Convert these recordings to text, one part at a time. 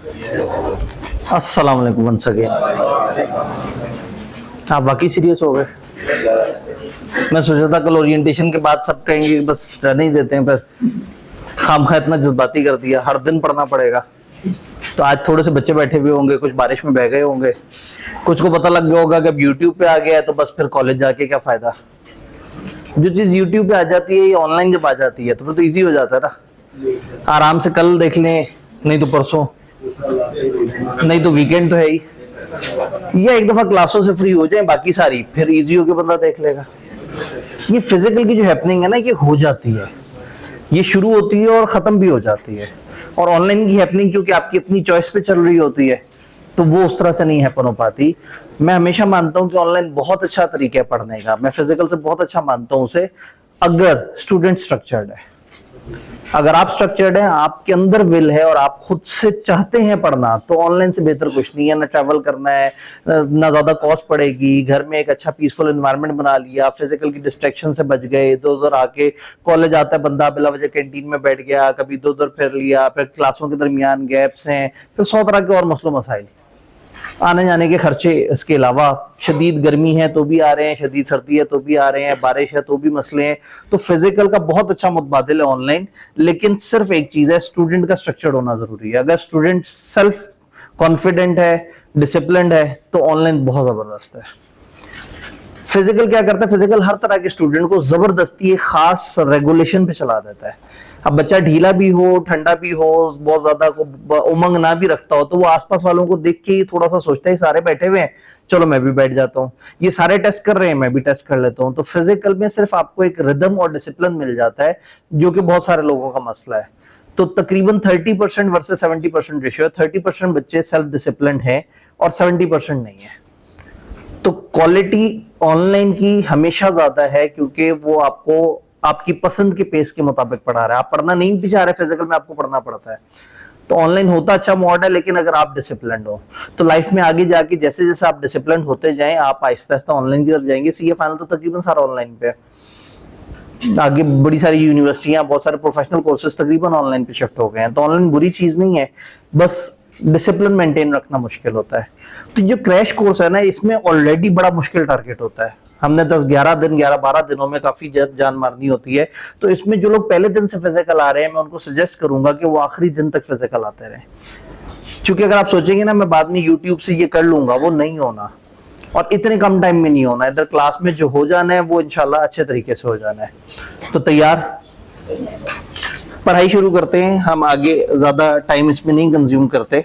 अस्सलाम वालेकुम once again. आप बाकी सीरियस हो गए? मैं सोचा था कल ओरिएंटेशन के बाद सब कहेंगे बस रहने ही देते हैं, पर खामखा इतना जज्बाती कर दिया, हर दिन पढ़ना पड़ेगा। तो आज थोड़े से बच्चे बैठे हुए होंगे, कुछ बारिश में बह गए होंगे, कुछ को पता लग गया होगा कि अब यूट्यूब पे आ गया है तो बस फिर कॉलेज जाके क्या फायदा। जो चीज यूट्यूब पे आ जाती है, ये ऑनलाइन जब आ जाती है तो फिर तो इजी हो जाता है ना। आराम से कल देख लें, नहीं तो परसों, नहीं तो वीकेंड तो है ही, या एक दफा क्लासों से फ्री हो जाए, बाकी सारी फिर इजी होके बंदा देख लेगा। ये फिजिकल की जो हैपनिंग है ना, ये हो जाती है, ये शुरू होती है और खत्म भी हो जाती है। और ऑनलाइन की हैपनिंग क्योंकि आपकी अपनी चॉइस पे चल रही होती है तो वो उस तरह से नहीं हैपन हो पाती। मैं हमेशा मानता हूं कि ऑनलाइन बहुत अच्छा तरीका है पढ़ने का, मैं फिजिकल से बहुत अच्छा मानता हूं उसे, अगर स्टूडेंट स्ट्रक्चर्ड है। अगर आप स्ट्रक्चर्ड हैं, आपके अंदर विल है और आप खुद से चाहते हैं पढ़ना, तो ऑनलाइन से बेहतर कुछ नहीं है। ना ट्रैवल करना है, ना ज्यादा कॉस्ट पड़ेगी, घर में एक अच्छा पीसफुल एनवायरनमेंट बना लिया, फिजिकल की डिस्ट्रैक्शन से बच गए। इधर उधर आके कॉलेज आता है बंदा, बिला वजह कैंटीन में बैठ गया, कभी इधर उधर फिर लिया, फिर क्लासों के दरमियान गैप्स हैं, फिर 100 तरह के और मसलों मसाइल, आने जाने के खर्चे, इसके अलावा शदीद गर्मी है तो भी आ रहे हैं, शदीद सर्दी है तो भी आ रहे हैं, बारिश है तो भी मसले हैं। तो फिजिकल का बहुत अच्छा मुतबादिल है ऑनलाइन, लेकिन सिर्फ एक चीज है, स्टूडेंट का स्ट्रक्चर होना जरूरी है। अगर स्टूडेंट सेल्फ कॉन्फिडेंट है, डिसिप्लिन्ड है, तो ऑनलाइन बहुत जबरदस्त है। फिजिकल क्या करता है, फिजिकल हर तरह के स्टूडेंट को जबरदस्ती एक खास रेगुलेशन पे चला देता है। अब बच्चा ढीला भी हो, ठंडा भी हो, बहुत ज्यादा उमंग ना भी रखता हो, तो वो आसपास वालों को देख के ही थोड़ा सा सोचता है सारे बैठे हुए हैं, चलो मैं भी बैठ जाता हूँ, ये सारे टेस्ट कर रहे हैं मैं भी टेस्ट कर लेता हूँ। तो फिजिकल में सिर्फ आपको एक रिदम और डिसिप्लिन मिल जाता है, जो कि बहुत सारे लोगों का मसला है। तो तकरीबन 30% वर्सेस 70% रेशियो है। 30% बच्चे सेल्फ डिसिप्लिन है और 70% नहीं है। तो क्वालिटी ऑनलाइन की हमेशा ज्यादा है, क्योंकि वो आपको आपकी पसंद के पेस के मुताबिक पढ़ा रहा है। आप पढ़ना नहीं भी चाह रहे, फिजिकल में आपको पढ़ना पड़ता है। तो ऑनलाइन होता अच्छा मोड है, लेकिन अगर आप डिसिप्लिन हो तो लाइफ में आगे जाके जैसे जैसे आप डिसिप्लिन होते जाएं, आप आहिस्ता आहिस्ता ऑनलाइन की तरफ जाएंगे। सीए फाइनल तो तकरीबन सारा ऑनलाइन पे है। आगे बड़ी सारी यूनिवर्सिटियां, बहुत सारे प्रोफेशनल कोर्सेज तकरीबन ऑनलाइन पे शिफ्ट हो गए हैं। तो ऑनलाइन बुरी चीज नहीं है, बस डिसिप्लिन मेंटेन रखना मुश्किल होता है। तो जो क्रैश कोर्स है ना, इसमें ऑलरेडी बड़ा मुश्किल टारगेट होता है। हमने 10-11 दिन, 11-12 दिनों में काफी जान मारनी होती है। तो इसमें जो लोग पहले दिन से फिजिकल आ रहे हैं, मैं उनको सजेस्ट करूंगा कि वो आखिरी दिन तक फिजिकल आते रहें। क्योंकि अगर आप सोचेंगे ना मैं बाद में यूट्यूब से ये कर लूंगा, वो नहीं होना, और इतने कम टाइम में नहीं होना। इधर क्लास में जो हो जाना है वो इंशाल्लाह अच्छे तरीके से हो जाना है। तो तैयार, पढ़ाई शुरू करते हैं। हम आगे ज्यादा टाइम इसमें नहीं कंज्यूम करते।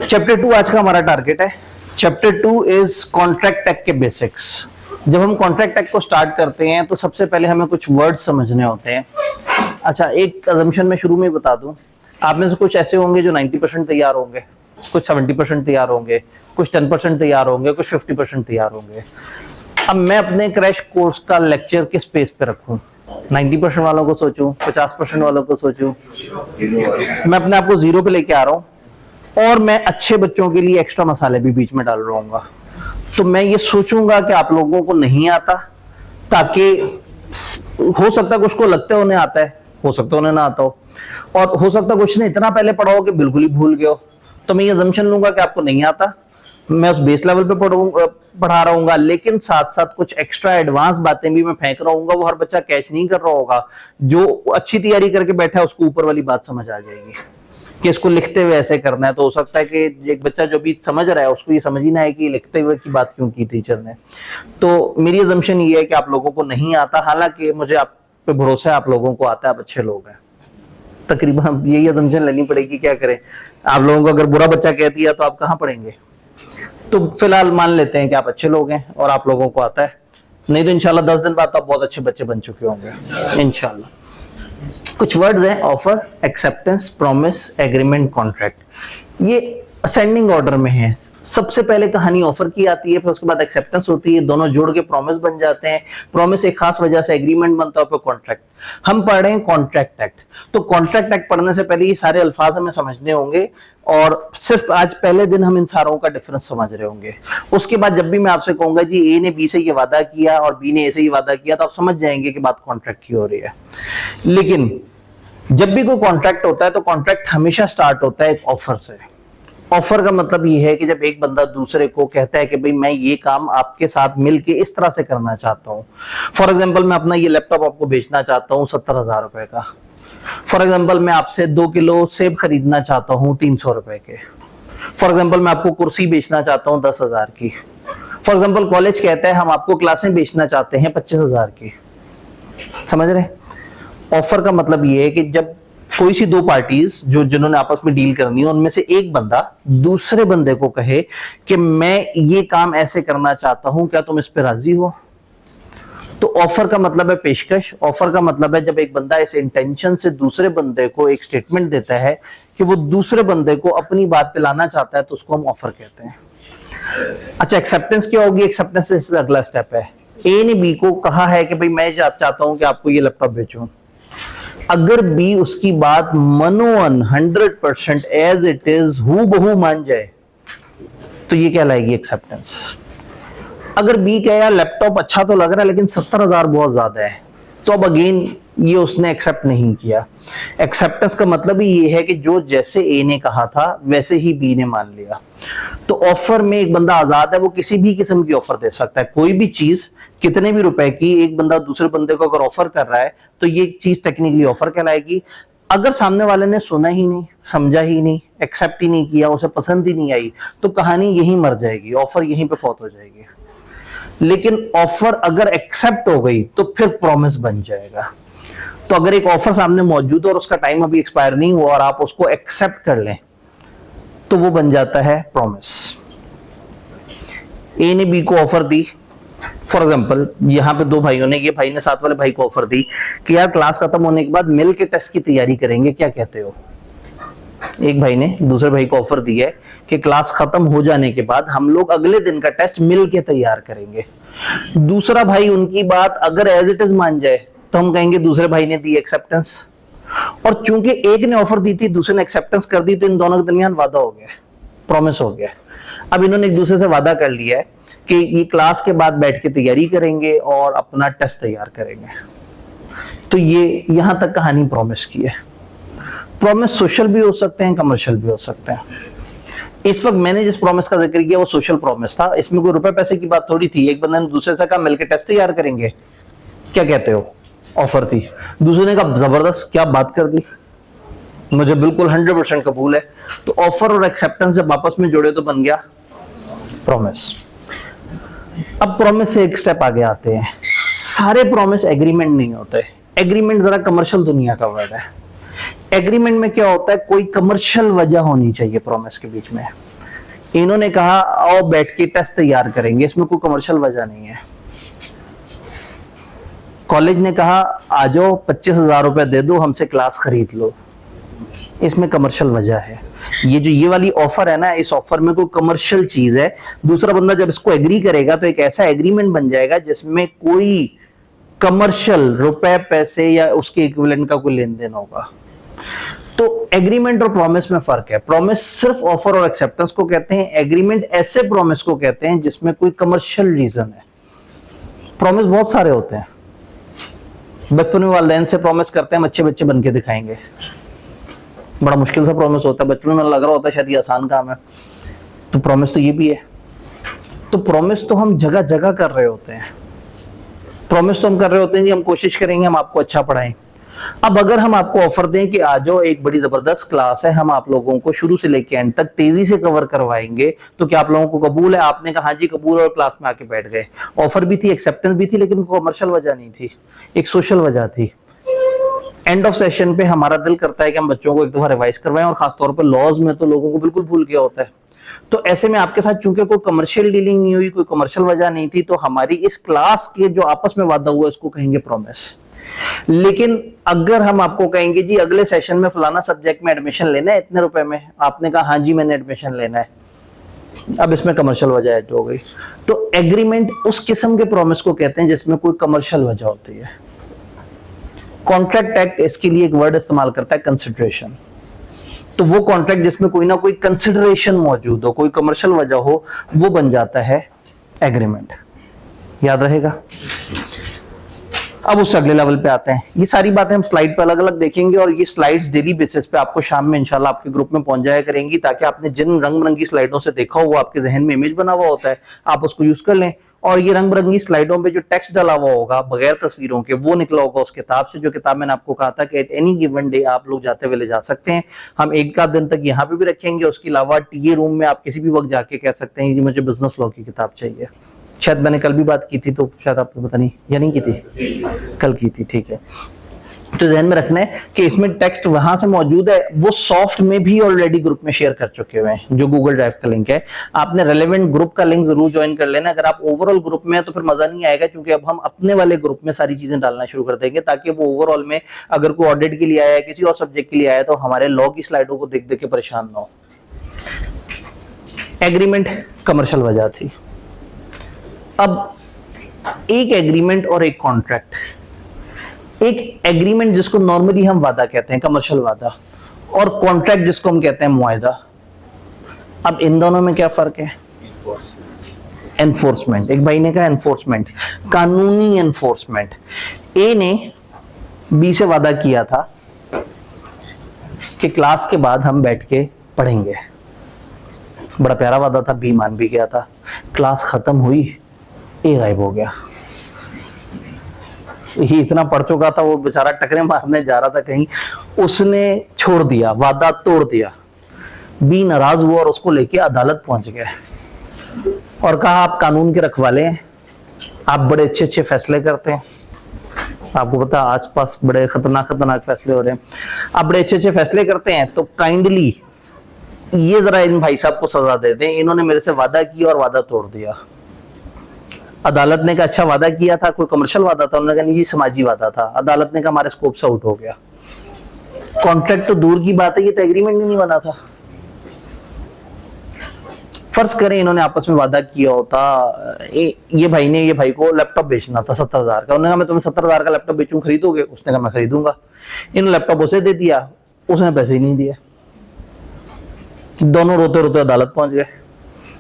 चैप्टर 2 आज का हमारा टारगेट है। चैप्टर 2 इज कॉन्ट्रैक्ट टैग के बेसिक्स। जब हम कॉन्ट्रैक्ट टैग को स्टार्ट करते हैं तो सबसे पहले हमें कुछ वर्ड्स समझने होते हैं। अच्छा, एक अजम्पशन मैं शुरू में बता दूं, आप में से कुछ ऐसे होंगे जो 90% तैयार होंगे, कुछ 70% तैयार होंगे, कुछ 10% तैयार होंगे, कुछ 50% तैयार होंगे। अब मैं अपने क्रैश कोर्स का लेक्चर किस पेस पे रखूं? 90% वालों को सोचूं, 50% वालों को सोचूं? मैं अपने आप को 0 पे लेके आ रहा हूं, और मैं अच्छे बच्चों के लिए एक्स्ट्रा मसाले भी बीच में डाल रहा हूँ। तो मैं ये सोचूंगा कि आप लोगों को नहीं आता, ताकि हो सकता है कुछ को लगता है उन्हें आता है, हो सकता है उन्हें ना आता हो, और हो सकता है कुछ ने इतना पहले पढ़ा हो कि बिल्कुल ही भूल गए हो। तो मैं ये अजम्पशन लूंगा कि आपको नहीं आता, मैं उस बेस लेवल पे पढ़ा रहूंगा, लेकिन साथ साथ कुछ एक्स्ट्रा एडवांस बातें भी मैं फेंक रहा हूँ। वो हर बच्चा कैच नहीं कर रहा होगा। जो अच्छी तैयारी करके बैठा है उसको ऊपर वाली बात समझ आ जाएगी कि इसको लिखते हुए ऐसे करना है। तो हो सकता है कि एक बच्चा जो भी समझ रहा है उसको ये समझ ही ना है कि लिखते हुए की बात क्यों की टीचर ने। तो मेरी अजम्पशन ये है कि आप लोगों को नहीं आता, हालांकि मुझे आप पे भरोसा है, आप लोगों को आता है, आप अच्छे लोग हैं। तकरीबन यही अजम्पशन लेनी पड़ेगी, क्या करें। आप लोगों को अगर बुरा बच्चा कह दिया तो आप कहाँ पढ़ेंगे। तो फिलहाल मान लेते हैं कि आप अच्छे लोग हैं और आप लोगों को आता है, नहीं तो इंशाल्लाह 10 दिन बाद तो आप बहुत अच्छे बच्चे बन चुके होंगे इंशाल्लाह। कुछ वर्ड्स हैं, offer, acceptance, promise, agreement, contract. ये असेंडिंग ऑर्डर में है। सबसे पहले कहानी ऑफर की आती है, फिर उसके बाद एक्सेप्टेंस होती है, दोनों जोड़ के प्रॉमिस बन जाते हैं, प्रॉमिस एक खास वजह से एग्रीमेंट बनता है, फिर कॉन्ट्रैक्ट। हम पढ़ रहे हैं कॉन्ट्रैक्ट एक्ट। तो कॉन्ट्रैक्ट एक्ट पढ़ने से पहले ये सारे अल्फाज हमें समझने होंगे, और सिर्फ आज पहले दिन हम इन सारों का डिफरेंस समझ रहे होंगे। उसके बाद जब भी मैं आपसे कहूंगा जी ए ने बी से ये वादा किया और बी ने ए से ये वादा किया, तो आप समझ जाएंगे कि बात कॉन्ट्रैक्ट की हो रही है। लेकिन जब भी कोई कॉन्ट्रैक्ट होता है तो कॉन्ट्रैक्ट हमेशा स्टार्ट होता है एक ऑफर से। ऑफर का मतलब ये है कि जब एक बंदा दूसरे को कहता है कि भाई मैं ये काम आपके साथ मिलके इस तरह से करना चाहता हूं। फॉर एग्जांपल मैं अपना ये लैपटॉप आपको बेचना चाहता हूं 70,000 रुपए का। फॉर एग्जांपल मैं आपसे 2 किलो सेब खरीदना चाहता हूं 300 रुपए के। फॉर एग्जांपल मैं आपको कुर्सी बेचना चाहता हूं 10,000 की। फॉर एग्जांपल कॉलेज कहता है हम आपको क्लासें बेचना चाहते हैं 25,000 की। समझ रहे? ऑफर का मतलब ये है कि जब कोई सी दो पार्टीज जिन्होंने आपस में डील करनी है उनमें से एक बंदा दूसरे बंदे को कहे कि मैं ये काम ऐसे करना चाहता हूं, क्या तुम इस पे राजी हो? तो ऑफर का मतलब है पेशकश। ऑफर का मतलब है जब एक बंदा इस इंटेंशन से दूसरे बंदे को एक स्टेटमेंट देता है कि वो दूसरे बंदे को अपनी बात पे लाना चाहता है, तो उसको हम ऑफर कहते हैं। अच्छा, एक्सेप्टेंस क्या होगी? एक्सेप्टेंस से अगला स्टेप है, ए ने बी को कहा है कि भाई मैं चाहता हूं कि आपको ये लैपटॉप बेचूं। अगर बी उसकी बात मनोवन 100% एज इट इज हूबहू मान जाए तो ये कहलाएगी एक्सेप्टेंस। अगर बी कहे यार लैपटॉप अच्छा तो लग रहा है लेकिन 70,000 बहुत ज्यादा है, तो अब अगेन ये उसने एक्सेप्ट नहीं किया। एक्सेप्टेंस का मतलब ही ये है कि जो जैसे ए ने कहा था वैसे ही बी ने मान लिया। तो ऑफर में एक बंदा आजाद है, वो किसी भी किस्म की ऑफर दे सकता है। कोई भी चीज कितने भी रुपए की एक बंदा दूसरे बंदे को अगर ऑफर कर रहा है तो ये चीज टेक्निकली ऑफर कहलाएगी। अगर सामने वाले ने सुना ही नहीं, समझा ही नहीं, एक्सेप्ट ही नहीं किया, उसे पसंद ही नहीं आई, तो कहानी यहीं मर जाएगी, ऑफर यहीं पे फौत हो जाएगी। लेकिन ऑफर अगर एक्सेप्ट हो गई तो फिर प्रॉमिस बन जाएगा। तो अगर एक ऑफर सामने मौजूद है और उसका टाइम अभी एक्सपायर नहीं हुआ और आप उसको एक्सेप्ट कर लें तो वो बन जाता है प्रॉमिस। ए ने बी को ऑफर दी, फॉर एग्जांपल यहां पे दो भाइयों ने, ये भाई ने साथ वाले भाई को ऑफर दी कि यार क्लास खत्म होने के बाद मिल के टेस्ट की तैयारी करेंगे, क्या कहते हो? एक भाई ने दूसरे भाई को ऑफर दी है कि क्लास खत्म हो जाने के बाद हम लोग अगले दिन का टेस्ट मिल के तैयार करेंगे। दूसरा भाई उनकी बात अगर एज इट इज मान जाए तो हम कहेंगे दूसरे भाई ने दी एक्सेप्टेंस। और चूंकि एक ने ऑफर दी थी दूसरे ने एक्सेप्टेंस कर दी, तो इन दोनों के दरमियान वादा हो गया, प्रॉमिस हो गया। अब इन्होंने एक दूसरे से वादा कर लिया है कि ये क्लास के बाद बैठ के तैयारी करेंगे और अपना टेस्ट तैयार करेंगे। तो ये यहां तक कहानी प्रॉमिस की है। प्रॉमिस सोशल भी हो सकते हैं, कमर्शियल भी हो सकते हैं। इस वक्त मैंने जिस प्रॉमिस का जिक्र किया वो सोशल प्रॉमिस था। इसमें कोई रुपए पैसे की बात थोड़ी थी। एक बंदे ने दूसरे से कहा मिलकर टेस्ट तैयार करेंगे, क्या कहते हो? ऑफर थी। दूसरे ने कहा जबरदस्त, क्या बात कर दी, मुझे बिल्कुल 100% कबूल है। तो ऑफर और एक्सेप्टेंस जब आपस में जुड़े तो बन गया प्रॉमिस। अब प्रॉमिस से एक स्टेप आगे आते हैं। सारे प्रॉमिस एग्रीमेंट नहीं होते। एग्रीमेंट जरा कमर्शियल दुनिया का वर्ड है। एग्रीमेंट में क्या होता है, कोई कमर्शियल वजह होनी चाहिए प्रॉमिस के बीच में। इन्होंने कहा आओ बैठ के टेस्ट तैयार करेंगे, इसमें कोई कमर्शियल वजह नहीं है। कॉलेज ने कहा आ जाओ 25,000 रुपए दे दो, हमसे क्लास खरीद लो, इसमें कमर्शियल वजह है। ये वाली ऑफर है ना, इस ऑफर में कोई कमर्शियल चीज है। दूसरा बंदा जब इसको एग्री करेगा तो एक ऐसा एग्रीमेंट बन जाएगा जिसमें कोई कमर्शियल रुपए पैसे या उसके इक्विवेलेंट का कोई लेन देन होगा। तो एग्रीमेंट और प्रॉमिस में फर्क है। प्रॉमिस सिर्फ ऑफर और एक्सेप्टेंस को कहते हैं, एग्रीमेंट ऐसे प्रॉमिस को कहते हैं जिसमें कोई कमर्शियल रीजन है। प्रॉमिस बहुत सारे होते हैं। बचपन में वालिदैन से प्रॉमिस करते हैं हम अच्छे बच्चे बन के दिखाएंगे, बड़ा मुश्किल सा प्रॉमिस होता है। बचपन में लग रहा होता है शायद ये आसान काम है, तो प्रॉमिस तो ये भी है। तो प्रॉमिस तो हम जगह जगह कर रहे होते हैं। प्रॉमिस तो हम कर रहे होते हैं कि हम कोशिश करेंगे हम आपको अच्छा पढ़ाएं। अब अगर हम आपको ऑफर दें कि आ जाओ एक बड़ी जबरदस्त क्लास है, हम आप लोगों को शुरू से लेकर एंड तक तेजी से कवर करवाएंगे, तो क्या आप लोगों को कबूल है? आपने कहा हाँ जी कबूल, और क्लास में आके बैठ गए। ऑफर भी थी, एक्सेप्टेंस भी थी, लेकिन कमर्शियल वजह नहीं थी, एक सोशल वजह थी। एंड ऑफ सेशन पे हमारा दिल करता है कि हम बच्चों को एक दफा रिवाइज करवाएं, और खासतौर पर लॉज में तो लोगों को बिल्कुल भूल गया होता है। तो ऐसे में आपके साथ चूंकि कोई कमर्शियल डीलिंग नहीं हुई, कोई कमर्शियल वजह नहीं थी, तो हमारी इस क्लास के जो आपस में वादा हुआ इसको कहेंगे प्रॉमिस। लेकिन अगर हम आपको कहेंगे जी अगले सेशन में फलाना सब्जेक्ट में एडमिशन लेना है इतने रुपए में, आपने कहा हाँ जी मैंने एडमिशन लेना है, अब इसमें कमर्शियल वजह ऐड हो गई। तो एग्रीमेंट उस किस्म के प्रॉमिस को कहते हैं जिसमें कोई कमर्शियल वजह होती है। कॉन्ट्रैक्ट एक्ट इसके लिए एक वर्ड इस्तेमाल करता है कंसिडरेशन। तो वो कॉन्ट्रैक्ट जिसमें कोई ना कोई कंसिडरेशन मौजूद हो, कोई कमर्शियल वजह हो, वो बन जाता है एग्रीमेंट। याद रहेगा। अब उससे अगले लेवल पे आते हैं। ये सारी बातें हम स्लाइड पे अलग अलग देखेंगे और ये स्लाइड्स डेली बेसिस पे आपको शाम में इंशाल्लाह आपके ग्रुप में पहुंच जाया करेंगी, ताकि आपने जिन रंग बिरंगी स्लाइडों से देखा हो वो आपके जहन में इमेज बना हुआ होता है, आप उसको यूज कर लें। और ये रंग बिरंगी स्लाइडों पे जो टेक्स्ट डाला हुआ होगा बगैर तस्वीरों के, वो निकला होगा उस किताब से, जो किताब मैंने आपको कहा था कि एट एनी गिवन डे आप लोग जाते हुए ले जा सकते हैं। हम एक आध दिन तक यहाँ पे भी रखेंगे, उसके अलावा टीए रूम में आप किसी भी वक्त जाके कह सकते हैं जी मुझे बिजनेस लॉ की किताब चाहिए। शायद मैंने कल भी बात की थी, तो शायद आपको पता नहीं, या नहीं की थी, कल की थी, ठीक है। तो ध्यान में रखना है कि इसमें टेक्स्ट वहां से मौजूद है, वो सॉफ्ट में भी ऑलरेडी ग्रुप में शेयर कर चुके हुए हैं, जो गूगल ड्राइव का लिंक है। आपने रेलेवेंट ग्रुप का लिंक जरूर ज्वाइन कर लेना। अगर आप ओवरऑल ग्रुप में है तो फिर मजा नहीं आएगा, क्योंकि अब हम अपने वाले ग्रुप में सारी चीजें डालना शुरू कर देंगे, ताकि वो ओवरऑल में अगर कोई ऑडिट के लिए आया है, किसी और सब्जेक्ट के लिए आया है, तो हमारे लॉ की स्लाइडों को देख देख के परेशान ना हो। एग्रीमेंट कमर्शियल वजह थी। अब एक एग्रीमेंट और एक कॉन्ट्रैक्ट। एक एग्रीमेंट जिसको नॉर्मली हम वादा कहते हैं, कमर्शियल वादा, और कॉन्ट्रैक्ट जिसको हम कहते हैं मुआहदा। अब इन दोनों में क्या फर्क है? एनफोर्समेंट। एक भाई ने कहा एनफोर्समेंट, कानूनी एनफोर्समेंट। ए ने बी से वादा किया था कि क्लास के बाद हम बैठ के पढ़ेंगे। बड़ा प्यारा वादा था, बी मान भी गया था। क्लास खत्म हुई, ए गायब हो गया। ये इतना पढ़ चुका था, वो बेचारा टकरे मारने जा रहा था कहीं, उसने छोड़ दिया, वादा तोड़ दिया। बी नाराज हुआ और उसको लेके अदालत पहुंच गया और कहा आप कानून के रखवाले हैं, आप बड़े अच्छे अच्छे फैसले करते हैं, आपको पता आसपास बड़े खतरनाक खतरनाक फैसले हो रहे हैं, आप बड़े अच्छे अच्छे फैसले करते हैं, तो काइंडली ये जरा इन भाई साहब को सजा दे दें, इन्होंने मेरे से वादा किया और वादा तोड़ दिया। अदालत ने कहा अच्छा वादा किया था, कोई कमर्शियल वादा था? उन्होंने कहा नहीं, ये समाजी वादा था। अदालत ने कहा हमारे स्कोप से आउट हो गया। कॉन्ट्रैक्ट तो दूर की बात है, ये तो एग्रीमेंट ही नहीं बना था। फर्ज करें इन्होंने आपस में वादा किया होता, ये भाई ने ये भाई को लैपटॉप बेचना था 70,000 का, उन्होंने कहा मैं तुम्हें 70,000 का लैपटॉप बेचूं, खरीदोगे? उसने कहा मैं खरीदूंगा। इन लैपटॉप उसे दे दिया, उसने पैसे ही नहीं दिए। दोनों रोते रोते अदालत पहुंच गए।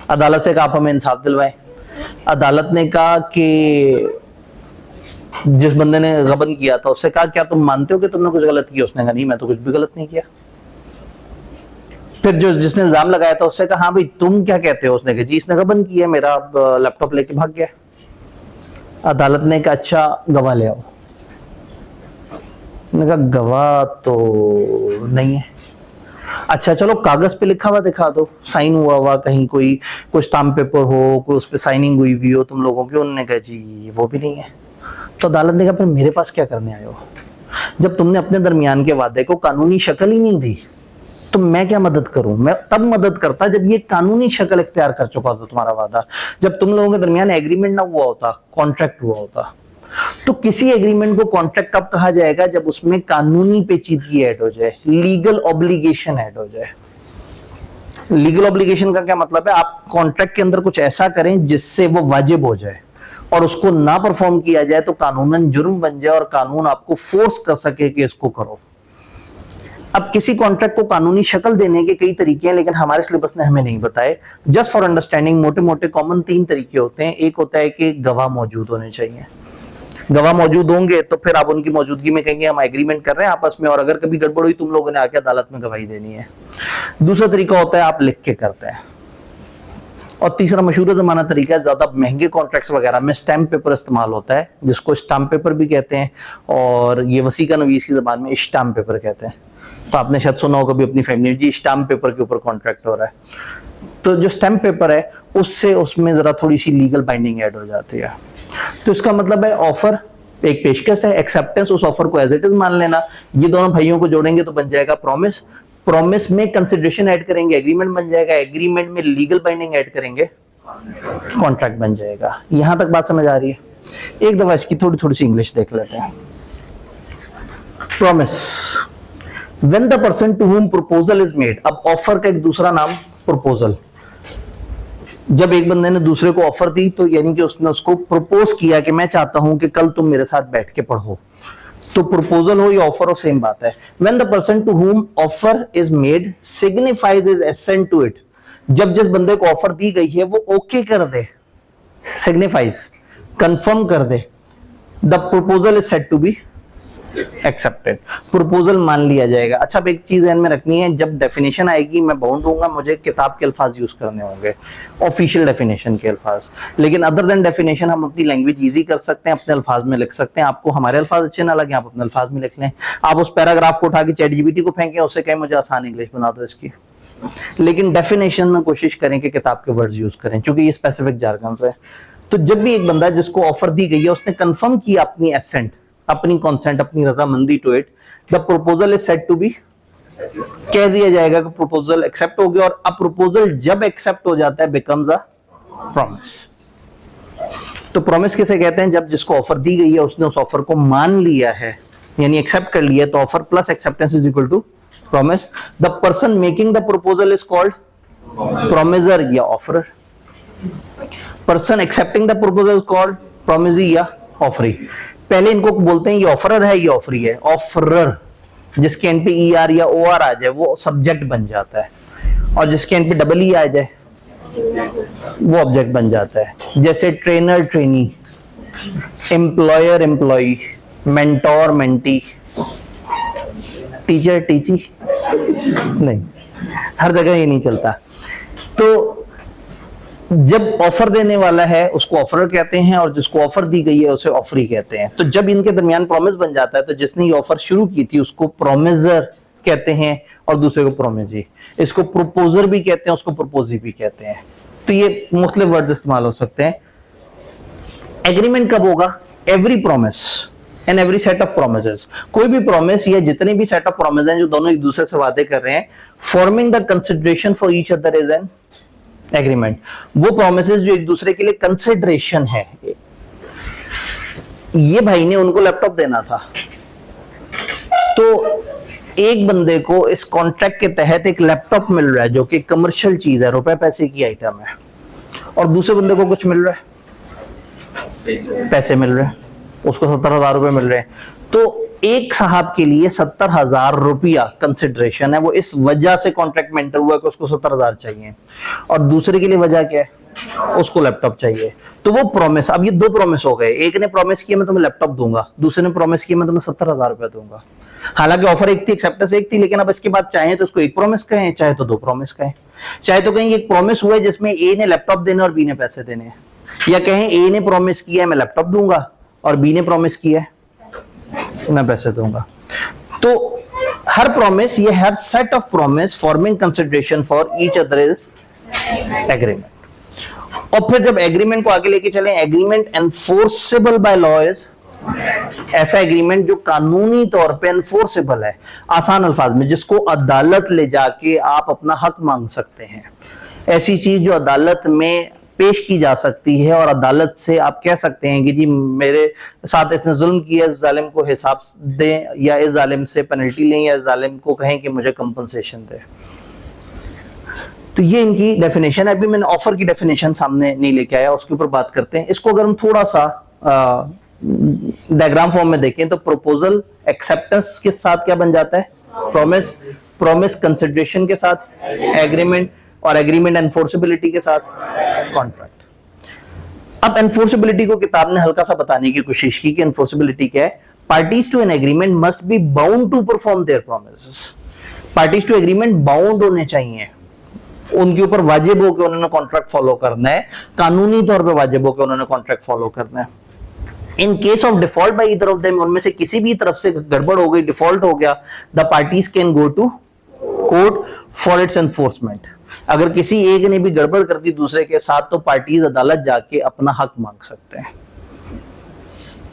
अदालत से कहा आप हमें इंसाफ दिलवाएं। अदालत ने कहा कि जिस बंदे ने गबन किया था उससे कहा क्या तुम मानते हो कि तुमने कुछ गलत किया? उसने कहा नहीं, मैं तो कुछ भी गलत नहीं किया। फिर जो जिसने इल्जाम लगाया था उससे कहा हाँ भाई तुम क्या कहते हो? उसने कहा जी इसने गबन किया, मेरा लैपटॉप लेके भाग गया। अदालत ने कहा अच्छा गवाह ले आओ। मैंने कहा गवाह तो नहीं है। अच्छा चलो कागज पे लिखा हुआ दिखा दो, साइन हुआ हुआ कहीं, कोई स्टाम्प पेपर हो, कोई उस पे साइनिंग हुई हुई हो तुम लोगों की। उन्होंने कहा जी वो भी नहीं है। तो अदालत ने कहा फिर मेरे पास क्या करने आए हो? जब तुमने अपने दरमियान के वादे को कानूनी शक्ल ही नहीं दी तो मैं क्या मदद करूं? मैं तब मदद करता जब ये कानूनी शक्ल इख्तियार कर चुका होता तुम्हारा वादा, जब तुम लोगों के दरमियान एग्रीमेंट ना हुआ होता, कॉन्ट्रैक्ट हुआ होता। तो किसी एग्रीमेंट को कॉन्ट्रैक्ट कब कहा जाएगा? जब उसमें कानूनी पेचीदगी ऐड हो जाए, लीगल ऑब्लिगेशन ऐड हो जाए। लीगल ऑब्लिगेशन का क्या मतलब है? आप कॉन्ट्रैक्ट के अंदर कुछ ऐसा करें जिससे वो वाजिब हो जाए, और उसको ना परफॉर्म किया जाए तो कानूनन जुर्म बन जाए और कानून आपको फोर्स कर सके कि इसको करो। अब किसी कॉन्ट्रैक्ट को कानूनी शक्ल देने के कई तरीके हैं, लेकिन हमारे सिलेबस ने हमें नहीं बताए। जस्ट फॉर अंडरस्टैंडिंग मोटे मोटे कॉमन 3 तरीके होते हैं। एक होता है कि गवाह मौजूद होने चाहिए। गवाह मौजूद होंगे तो फिर आप उनकी मौजूदगी में कहेंगे हम एग्रीमेंट कर रहे हैं आपस में, और अगर कभी गड़बड़ हुई तुम लोगों ने आके अदालत में गवाही देनी है। दूसरा तरीका होता है आप लिख के करते हैं। और तीसरा मशहूर जमाना तरीका है, ज्यादा महंगे कॉन्ट्रैक्ट्स वगैरह में स्टैम्प पेपर इस्तेमाल होता है, जिसको स्टाम्प पेपर भी कहते हैं, और ये वसीका नवीस की जबान में स्टाम्प पेपर कहते हैं। तो आपने शायद सुना होगा भी अपनी फैमिली में जी स्टाम्प पेपर के ऊपर कॉन्ट्रैक्ट हो रहा है। तो जो स्टैम्प पेपर है उससे उसमें जरा थोड़ी सी लीगल बाइंडिंग ऐड हो जाती है। तो इसका मतलब है ऑफर एक पेशकश है, एक्सेप्टेंस उस ऑफर को एज इट इज मान लेना। ये दोनों भाइयों को जोड़ेंगे तो बन जाएगा प्रॉमिस, प्रॉमिस में कंसिडरेशन ऐड करेंगे एग्रीमेंट बन जाएगा, एग्रीमेंट में लीगल बाइंडिंग ऐड करेंगे कॉन्ट्रैक्ट बन जाएगा। यहां तक बात समझ आ रही है? एक दफा इसकी थोड़ी थोड़ी सी इंग्लिश देख लेते हैं। Promise, when the person to whom proposal is made. अब ऑफर का एक दूसरा नाम प्रपोजल। जब एक बंदे ने दूसरे को ऑफर दी तो यानी कि उसने उसको प्रपोज किया कि मैं चाहता हूं कि कल तुम मेरे साथ बैठ के पढ़ो। तो प्रपोजल हो या ऑफर हो सेम बात है। When the person to whom offer is made signifies his assent to it. जब जिस बंदे को ऑफर दी गई है वो ओके कर दे, सिग्निफाइज कंफर्म कर दे, the proposal is said to be accepted, proposal मान लिया जाएगा। अच्छा, अब एक चीज ध्यान में रखनी है, जब डेफिनेशन आएगी मैं बाउंड होऊंगा, मुझे किताब के अल्फाज यूज करने होंगे, ऑफिशियल डेफिनेशन के अल्फाज। लेकिन अदर देन डेफिनेशन हम अपनी लैंग्वेज इजी कर सकते हैं, अपने अल्फाज में लिख सकते हैं। आपको हमारे अल्फाज अच्छे ना लगे, आप अपने अल्फाज में लिख लें। आप उस पैराग्राफ को उठा के चैट जीपीटी को फेंकें, उससे कहें मुझे आसान इंग्लिश बना दो इसकी। लेकिन डेफिनेशन में कोशिश करें कि किताब के वर्ड्स यूज करें, क्योंकि ये स्पेसिफिक जार्गन्स है। तो जब भी एक बंदा जिसको ऑफर दी गई है उसने कंफर्म किया अपनी एसेंट, अपनी कॉन्सेंट, अपनी रजामंदी to it, the proposal is said to be, कह दिया जाएगा कि प्रपोजल एक्सेप्ट हो गया। और अब प्रपोजल जब एक्सेप्ट हो जाता है बिकम्स अ प्रॉमिस। तो प्रॉमिस किसे कहते हैं? जब जिसको ऑफर दी गई है उसने उस ऑफर को मान लिया है, यानी एक्सेप्ट कर लिया, तो offer plus acceptance is equal to promise. The person making the proposal is called promisor या offeror. Person accepting the proposal called promisee या ऑफरी। पहले इनको बोलते हैं ये ऑफरर है, ये ऑफरी है। ऑफरर जिसके एंड पे ई आर या ओ आर आ जाए वो सब्जेक्ट बन जाता है, और जिसके एंड पे डबल ई आ जाए वो ऑब्जेक्ट बन जाता है। जैसे trainer trainee, employer employee, mentor mentee, teacher teachee. नहीं, हर जगह ये नहीं चलता। तो जब ऑफर देने वाला है उसको ऑफरर कहते हैं, और जिसको ऑफर दी गई है उसे ऑफरी कहते हैं। तो जब इनके दरमियान प्रॉमिस बन जाता है तो जिसने ये ऑफर शुरू की थी उसको प्रॉमिसर कहते हैं, और दूसरे को प्रॉमिसी। इसको प्रपोजर भी कहते हैं, उसको प्रपोजी भी कहते हैं। तो ये मुख्तलिफ वर्ड इस्तेमाल हो सकते हैं। एग्रीमेंट कब होगा? Every promise and every set of promises. कोई भी प्रॉमिस या जितने भी सेट ऑफ प्रोमिस हैं जो दोनों एक दूसरे से वादे कर रहे हैं, forming the consideration for each other is an agreement. वो प्रोमिसेस जो एक दूसरे के लिए कंसिडरेशन है। ये भाई ने उनको लैपटॉप देना था, तो एक बंदे को इस कॉन्ट्रैक्ट के तहत एक लैपटॉप मिल रहा है जो कि कमर्शियल चीज है, रुपए पैसे की आइटम है, और दूसरे बंदे को कुछ मिल रहा है, पैसे मिल रहे हैं, उसको 70,000 रुपए मिल रहे हैं। तो एक साहब के लिए 70,000 रुपया कंसिडरेशन है, वो इस वजह से कॉन्ट्रैक्ट में एंटर हुआ कि उसको 70,000 चाहिए, और दूसरे के लिए वजह क्या है? उसको लैपटॉप चाहिए। तो वो प्रॉमिस, अब ये दो प्रॉमिस हो गए। एक ने प्रॉमिस किया मैं तुम्हें लैपटॉप दूंगा, दूसरे ने प्रॉमिस किया मैं तुम्हें 70,000 रुपया दूंगा। हालांकि ऑफर एक थी, एक्सेप्टेंस एक थी, लेकिन अब इसके बाद चाहे तो उसको एक प्रॉमिस कहें, चाहे तो दो प्रॉमिस कहें। चाहे तो कहें एक प्रॉमिस हुआ है जिसमें ए ने लैपटॉप देने और बी ने पैसे देने, या कहें ए ने प्रॉमिस किया है मैं लैपटॉप दूंगा, और बी ने प्रॉमिस किया है मैं पैसे दूंगा। तो हर प्रॉमिस, ये हर set of promise forming consideration for each other is agreement. और फिर जब एग्रीमेंट को आगे लेके चले, agreement enforceable by law is, ऐसा एग्रीमेंट जो कानूनी तौर पे एनफोर्सेबल है, आसान अल्फाज में जिसको अदालत ले जाके आप अपना हक मांग सकते हैं। ऐसी चीज जो अदालत में पेश की जा सकती है और अदालत से आप कह सकते हैं कि जी मेरे साथ इसने जुल्म किया, इस जालिम को हिसाब दें, या इस जालिम से पेनल्टी लें, या इस जालिम को कहें कि मुझे कंपनसेशन दे। तो ये इनकी डेफिनेशन है। अभी मैंने ऑफर की डेफिनेशन सामने नहीं लेके आया, उसके ऊपर बात करते हैं। इसको अगर हम थोड़ा सा डायग्राम फॉर्म में देखें तो प्रपोजल एक्सेप्टेंस के साथ क्या बन जाता है? प्रॉमिस, प्रॉमिस कंसिडरेशन के साथ एग्रीमेंट, और एग्रीमेंट एनफोर्सेबिलिटी के साथ कॉन्ट्रैक्ट। अब एनफोर्सेबिलिटी को किताब ने हल्का सा बताने की कोशिश की कि एनफोर्सेबिलिटी क्या है। Parties to an agreement must be bound to perform their promises. Parties to agreement bound होने चाहिए, उनके ऊपर वाजिब हो कि उन्होंने कॉन्ट्रैक्ट फॉलो करना है, कानूनी तौर पे वाजिब हो कि उन्होंने कॉन्ट्रैक्ट फॉलो करना है। In case of default by either of them, उनमें से किसी भी तरफ से गड़बड़ हो गई, डिफॉल्ट हो गया, the parties can go to court for its enforcement. अगर किसी एक ने भी गड़बड़ कर दी दूसरे के साथ तो पार्टीज अदालत जाके अपना हक मांग सकते हैं।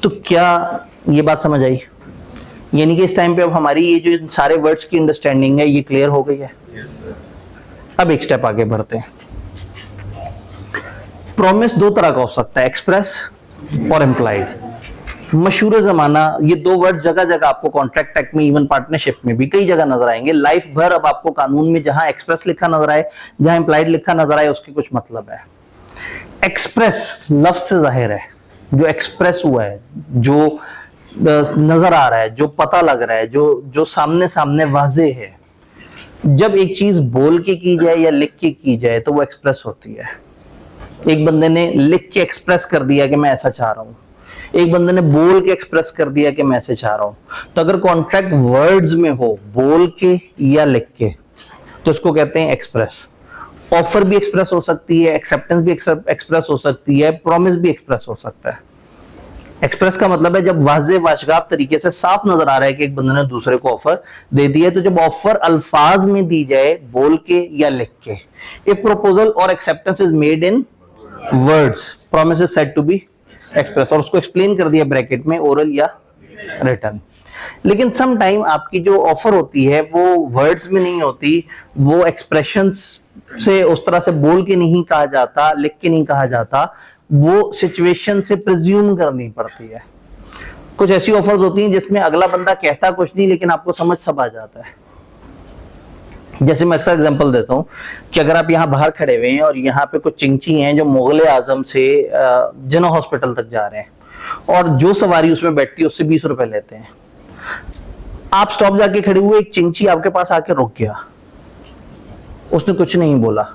तो क्या ये बात समझ आई? यानी कि इस टाइम पे अब हमारी ये जो सारे वर्ड्स की अंडरस्टैंडिंग है ये क्लियर हो गई है। अब एक स्टेप आगे बढ़ते हैं। प्रॉमिस दो तरह का हो सकता है, एक्सप्रेस और इम्प्लाइड। मशहूर जमाना, ये दो वर्ड जगह जगह आपको कॉन्ट्रैक्ट एक्ट में, इवन पार्टनरशिप में भी कई जगह नजर आएंगे। लाइफ भर अब आपको कानून में जहां एक्सप्रेस लिखा नजर आए, जहां इम्प्लाइड लिखा नजर आए, उसके कुछ मतलब है। एक्सप्रेस लफ्ज से जाहिर है, जो एक्सप्रेस हुआ है, जो नजर आ रहा है, जो पता लग रहा है, जो सामने सामने वाजे है। जब एक चीज बोल के की जाए या लिख के की जाए तो वो एक्सप्रेस होती है। एक बंदे ने लिख के एक्सप्रेस कर दिया कि मैं ऐसा चाह रहा हूं, एक बंदे ने बोल के एक्सप्रेस कर दिया कि मैं ऐसे चाह रहा हूं, तो अगर कॉन्ट्रैक्ट वर्ड्स में हो, बोल के या लिख के, तो इसको कहते हैं एक्सप्रेस। ऑफर भी एक्सप्रेस हो सकती है, एक्सेप्टेंस भी एक्सप्रेस हो सकती है, प्रॉमिस भी एक्सप्रेस हो सकता है। एक्सप्रेस का मतलब है जब वाज़े वाशगाफ तरीके से साफ नजर आ रहा है कि एक बंदे ने दूसरे को ऑफर दे दी है। तो जब ऑफर अल्फाज में दी जाए, बोल के या लिख के, इफ प्रपोजल और acceptance is made in words, promise is said to be express. और उसको एक्सप्लेन कर दिया ब्रैकेट में, ओरल या रिटर्न। लेकिन सम टाइम आपकी जो ऑफर होती है वो वर्ड्स में नहीं होती, वो एक्सप्रेशंस से उस तरह से बोल के नहीं कहा जाता, लिख के नहीं कहा जाता, वो सिचुएशन से प्रिज्यूम करनी पड़ती है। कुछ ऐसी ऑफर्स होती हैं जिसमें अगला बंदा कहता कुछ नहीं लेकिन आपको समझ सब आ जाता है। जैसे मैं अक्सर एग्जांपल देता हूं कि अगर आप यहां बाहर खड़े हुए हैं और यहाँ पे कुछ चिंची हैं जो मुगल आजम से जिना हॉस्पिटल तक जा रहे हैं, और जो सवारी उसमें बैठती है उससे 20 रुपए लेते हैं। आप स्टॉप जाके खड़े हुए, एक चिंची आपके पास आके रुक गया, उसने कुछ नहीं बोला,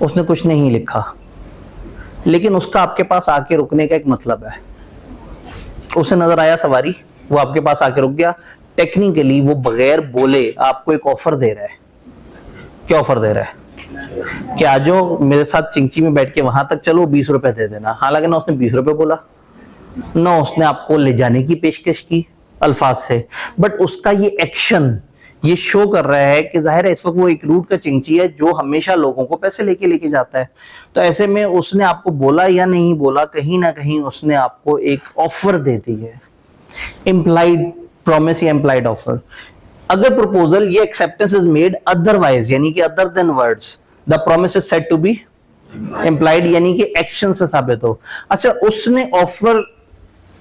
उसने कुछ नहीं लिखा, लेकिन उसका आपके पास आके रुकने का एक मतलब है। उसे नजर आया सवारी, वो आपके पास आके रुक गया, टेक्निकली वो बगैर बोले आपको एक ऑफर दे रहा है। क्या ऑफर दे रहा है कि आज मेरे साथ चिंची में बैठ के वहां तक चलो, 20 रुपए दे देना। हालांकि ना उसने 20 रुपए बोला, ना उसने आपको ले जाने की पेशकश की अल्फाज से, बट उसका ये एक्शन ये शो कर रहा है कि जाहिर है इस वक्त वो एक रूट का चिंची है जो हमेशा लोगों को पैसे लेके जाता है। तो ऐसे में उसने आपको बोला या नहीं बोला, कहीं ना कहीं उसने आपको एक ऑफर दे दी है, इम्प्लाइड प्रॉमिस या इम्प्लाइड ऑफर। अगर प्रपोजल ये एक्सेप्टेंस इज मेड अदरवाइज, यानी कि other than words, the promise is said to be implied, यानी कि एक्शन से साबित हो। अच्छा, उसने ऑफर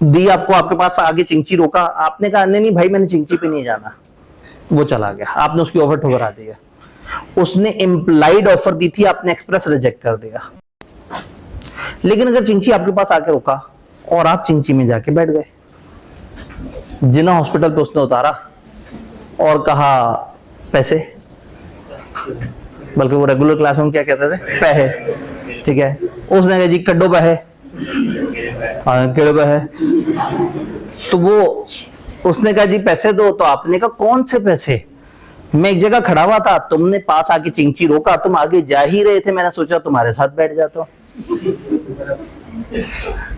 दी आपको, आपके पास आगे चिंची रोका, आपने कहा नहीं भाई मैंने चिंची पे नहीं जाना, वो चला गया, आपने उसकी ऑफर ठुकरा दिया। उसने इम्प्लाइड ऑफर दी थी, आपने एक्सप्रेस रिजेक्ट कर दिया। लेकिन अगर चिंची आपके पास आके रुका और आप चिंची में जाके बैठ गए, जिना हॉस्पिटल पे उसने उतारा और कहा पैसे, बल्कि वो रेगुलर क्लास में क्या कहते थे, पैसे, ठीक है। उसने कहा जी कड्डो पैसे, केड़े पैसे, तो वो उसने कहा जी पैसे दो, तो आपने कहा कौन से पैसे, मैं एक जगह खड़ा हुआ था, तुमने पास आके चिंची रोका, तुम आगे जा ही रहे थे, मैंने सोचा तुम्हारे साथ बैठ जाता हूं।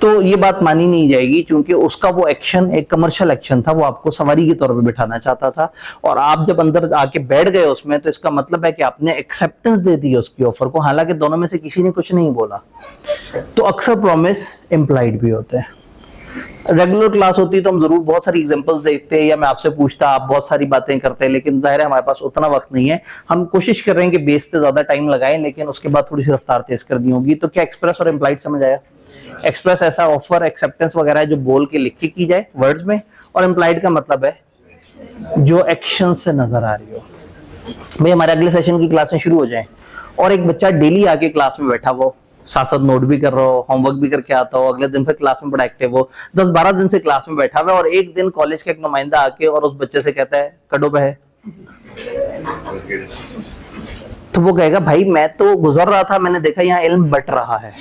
तो ये बात मानी नहीं जाएगी, क्योंकि उसका वो एक्शन एक कमर्शियल एक्शन था, वो आपको सवारी के तौर पे बिठाना चाहता था, और आप जब अंदर आके बैठ गए उसमें, तो इसका मतलब है कि आपने एक्सेप्टेंस दे दी उसकी ऑफर को, हालांकि दोनों में से किसी ने कुछ नहीं बोला। तो अक्सर प्रॉमिस इम्प्लाइड भी होते हैं। रेगुलर क्लास होती तो हम जरूर बहुत सारी एग्जांपल्स देखते हैं, या मैं आपसे पूछता, आप बहुत सारी बातें करते हैं, लेकिन जाहिर है हमारे पास उतना वक्त नहीं है। हम कोशिश कर रहे हैं कि बेस पे ज्यादा टाइम लगाएं, लेकिन उसके बाद थोड़ी सी रफ्तार तेज कर दी होगी। तो क्या एक्सप्रेस और इम्प्लाइड समझ आया? एक्सप्रेस ऐसा ऑफर, एक्सेप्टेंस वगैरह है जो बोल के लिख के की जाए वर्ड्स में, और इम्प्लाइड का मतलब है जो एक्शन से नजर आ रही हो। भाई हमारे अगले सेशन की क्लासें शुरू हो जाए और एक बच्चा डेली आके क्लास में बैठा हो, साथ साथ नोट भी कर रहा हो, होमवर्क भी करके आता हो, अगले दिन फिर क्लास में बड़ा एक्टिव हो, 10-12 दिन से क्लास में बैठा हुआ है, और एक दिन कॉलेज का एक नुमाइंदा आके और उस बच्चे से कहता है कड़ो पे है, तो वो कहेगा भाई मैं तो गुजर रहा था, मैंने देखा यहाँ इल्म बट रहा है,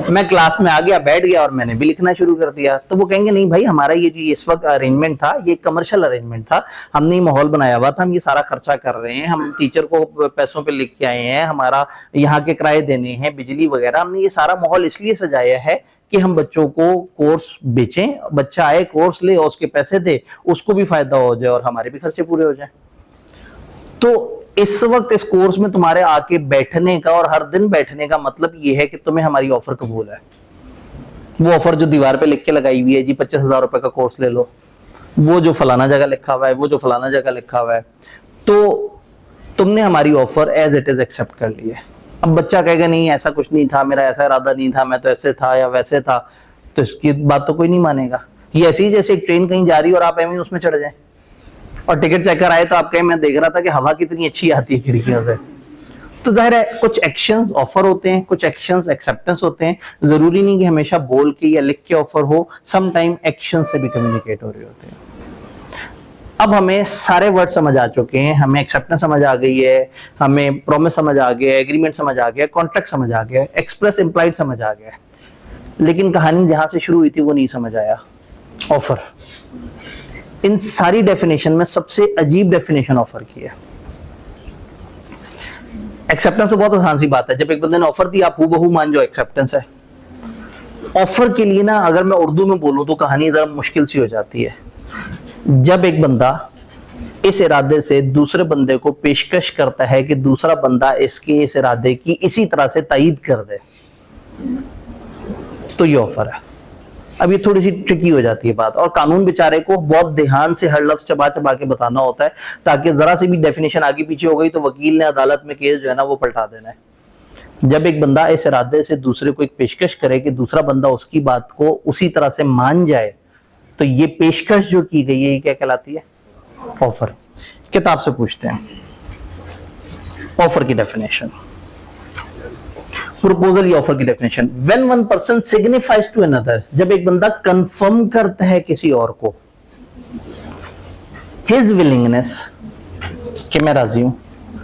मैं क्लास में आ गया, बैठ गया और मैंने भी लिखना शुरू कर दिया। तो वो कहेंगे नहीं भाई, हमारा ये जो इस वक्त अरेंजमेंट था ये कमर्शियल अरेंजमेंट था, हमने माहौल बनाया हुआ था, हम ये सारा खर्चा कर रहे हैं, हम टीचर को पैसों पे लिख के आए हैं, हमारा यहाँ के किराए देने हैं, बिजली वगैरह, हमने ये सारा माहौल इसलिए सजाया है कि हम बच्चों को कोर्स बेचें, बच्चा आए कोर्स ले और उसके पैसे दे, उसको भी फायदा हो जाए और हमारे भी खर्चे पूरे हो जाए। तो इस वक्त इस कोर्स में तुम्हारे आके बैठने का और हर दिन बैठने का मतलब ये है कि तुम्हें हमारी ऑफर कबूल है। वो ऑफर जो दीवार पे लिख के लगाई हुई है जी 25,000 रुपए का कोर्स ले लो, वो जो फलाना जगह लिखा हुआ है, वो जो फलाना जगह लिखा हुआ है, तो तुमने हमारी offer as it is accept कर ली है। अब बच्चा कहेगा नहीं ऐसा कुछ नहीं था, मेरा ऐसा इरादा नहीं था, मैं तो ऐसे था या वैसे था, तो इसकी बात तो कोई नहीं मानेगा। ये ऐसी जैसे एक ट्रेन कहीं जा रही है और आप एवं उसमें चढ़ जाए और टिकट चेकर आए तो आप कहें मैं देख रहा था कि हवा कितनी अच्छी आती है खिड़कियों से। तो जाहिर है कुछ एक्शंस ऑफर होते हैं, कुछ एक्शंस एक्सेप्टेंस होते हैं, जरूरी नहीं कि हमेशा बोल के या लिख के ऑफर हो, सम टाइम एक्शन से भी कम्युनिकेट हो रहे होते हैं। अब हमें सारे वर्ड समझ आ चुके हैं, हमें एक्सेप्टेंस समझ आ गई है, हमें प्रॉमिस समझ आ गया, एग्रीमेंट समझ आ गया, कॉन्ट्रैक्ट समझ आ गया, एक्सप्रेस इंप्लाइड समझ आ गया। लेकिन कहानी जहां से शुरू हुई थी वो नहीं समझ आया। ऑफर, इन सारी डेफिनेशन में सबसे अजीब डेफिनेशन ऑफर की है। एक्सेप्टेंस तो बहुत आसान सी बात है, जब एक बंदे ने ऑफर दी आप हूबहू मान जाओ एक्सेप्टेंस है। ऑफर के लिए ना अगर मैं उर्दू में बोलूं तो कहानी जरा मुश्किल सी हो जाती है। जब एक बंदा इस इरादे से दूसरे बंदे को पेशकश करता है कि दूसरा बंदा इसके इस इरादे की इसी तरह से तायीद कर दे, तो ये ऑफर है। अब ये थोड़ी सी ट्रिकी हो जाती है बात, और कानून बेचारे को बहुत ध्यान से हर लफ्ज चबा चबा के बताना होता है, ताकि जरा सी भी डेफिनेशन आगे पीछे हो गई तो वकील ने अदालत में केस जो है ना वो पलटा देना है। जब एक बंदा इस इरादे से दूसरे को एक पेशकश करे कि दूसरा बंदा उसकी बात को उसी तरह से मान जाए, तो ये पेशकश जो की गई है ये क्या कहलाती है? ऑफर। किताब से पूछते हैं ऑफर की डेफिनेशन। प्रपोजल या ऑफर की definition, when one person signifies to another, जब एक बंदा कंफर्म करता है किसी और को हिज विलिंगनेस कि मैं राजी हूं।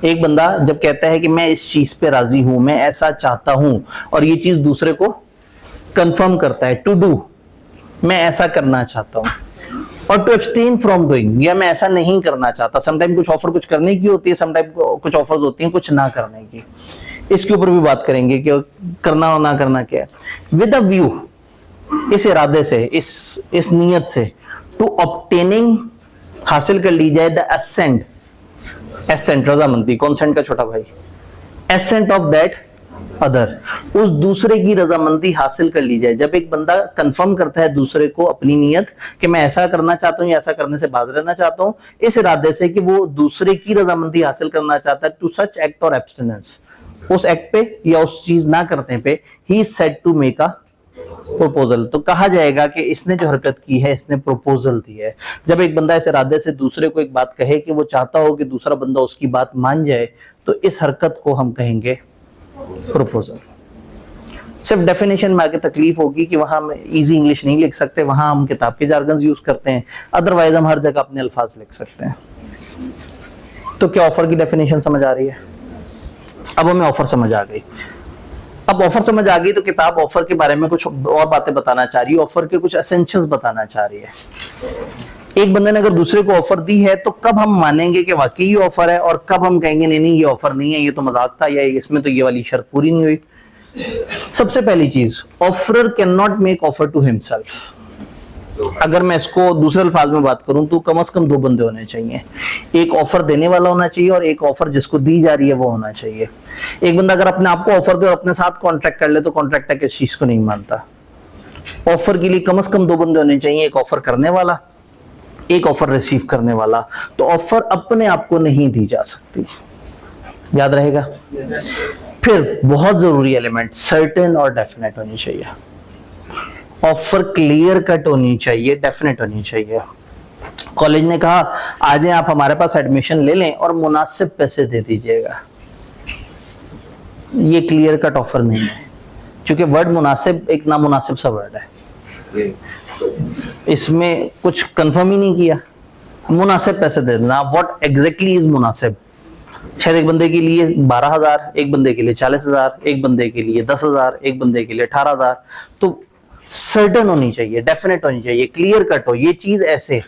एक बंदा जब कहता है कि मैं इस चीज पे राजी हूं, मैं ऐसा चाहता हूं, और ये चीज दूसरे को कंफर्म करता है, टू डू, मैं ऐसा करना चाहता हूं, और टू एब्सटेन फ्रॉम डूइंग, या मैं ऐसा नहीं करना चाहता। समटाइम कुछ ऑफर कुछ करने की होती है, समटाइम कुछ ऑफर्स होती हैं कुछ ना करने की। इसके ऊपर भी बात करेंगे कि करना और ना करना क्या है। विद अ व्यू, इस इरादे से, इस नियत से, टू ऑब्टेनिंग, हासिल कर ली जाए, द एसेंट, एसेंट रजामंदी, कॉन्सेंट का छोटा भाई, एसेंट ऑफ दैट अदर, उस दूसरे की रजामंदी हासिल कर ली जाए। जब एक बंदा कंफर्म करता है दूसरे को अपनी नियत कि मैं ऐसा करना चाहता हूं या ऐसा करने से बाज रहना चाहता हूं, इस इरादे से कि वो दूसरे की रजामंदी हासिल करना चाहता है, टू सच एक्ट और एब्सटिनेंस, उस एक्ट पे या उस चीज ना करने पे, he said to make a proposal, तो कहा जाएगा कि इसने जो हरकत की है इसने प्रपोजल दी है। जब एक बंदा इस इरादे से दूसरे को एक बात कहे कि वो चाहता हो कि दूसरा बंदा उसकी बात मान जाए, तो इस हरकत को हम कहेंगे प्रपोजल। सिर्फ डेफिनेशन में आगे तकलीफ होगी कि वहां हम इजी इंग्लिश नहीं लिख सकते, वहां हम किताब के जार्गन्स यूज करते हैं, अदरवाइज हम हर जगह अपने अल्फाज लिख सकते हैं। तो क्या ऑफर की डेफिनेशन समझ आ रही है? अब हमें ऑफर समझ आ गई। अब ऑफर समझ आ गई तो किताब ऑफर के बारे में कुछ और बातें बताना चाह रही है, ऑफर के कुछ एसेंशियल्स बताना चाह रही है। एक बंदे ने अगर दूसरे को ऑफर दी है तो कब हम मानेंगे कि वाकई ये ऑफर है, और कब हम कहेंगे नहीं नहीं ये ऑफर नहीं है, ये तो मजाक था, या इसमें तो ये वाली शर्त पूरी नहीं हुई। सबसे पहली चीज, offeror can not make offer to himself. अगर मैं इसको दूसरे अल्फाज में बात करूं तो कम से कम दो बंदे होने चाहिए, एक ऑफर देने वाला होना चाहिए और एक ऑफर जिसको दी जा रही है वो होना चाहिए। एक बंदा अगर अपने आप को ऑफर दे और अपने साथ कॉन्ट्रैक्ट कर ले तो कॉन्ट्रैक्टर किस चीज को नहीं मानता। ऑफर के लिए कम से कम दो बंदे होने चाहिए, एक ऑफर करने वाला, एक ऑफर रिसीव करने वाला। तो ऑफर अपने आप को नहीं दी जा सकती, याद रहेगा। फिर बहुत जरूरी एलिमेंट सर्टेन और डेफिनेट होनी चाहिए। ऑफर क्लियर कट होनी चाहिए, डेफिनेट होनी चाहिए। कॉलेज ने कहा आज आप हमारे पास एडमिशन ले लें और मुनासिब पैसे दे दीजिएगा, ये क्लियर कट ऑफर नहीं है, क्योंकि वर्ड मुनासिब एक नामुनासिब सा वर्ड है, इसमें कुछ कंफर्म ही नहीं किया। मुनासिब पैसे दे देना, व्हाट एग्जैक्टली इज मुनासिब। शायद एक बंदे के लिए 12,000, एक बंदे के लिए 40,000, एक बंदे के लिए 10,000, एक बंदे के लिए 18,000। तो सर्टेन होनी चाहिए, डेफिनेट होनी चाहिए, क्लियर कट हो ये चीज। ऐसे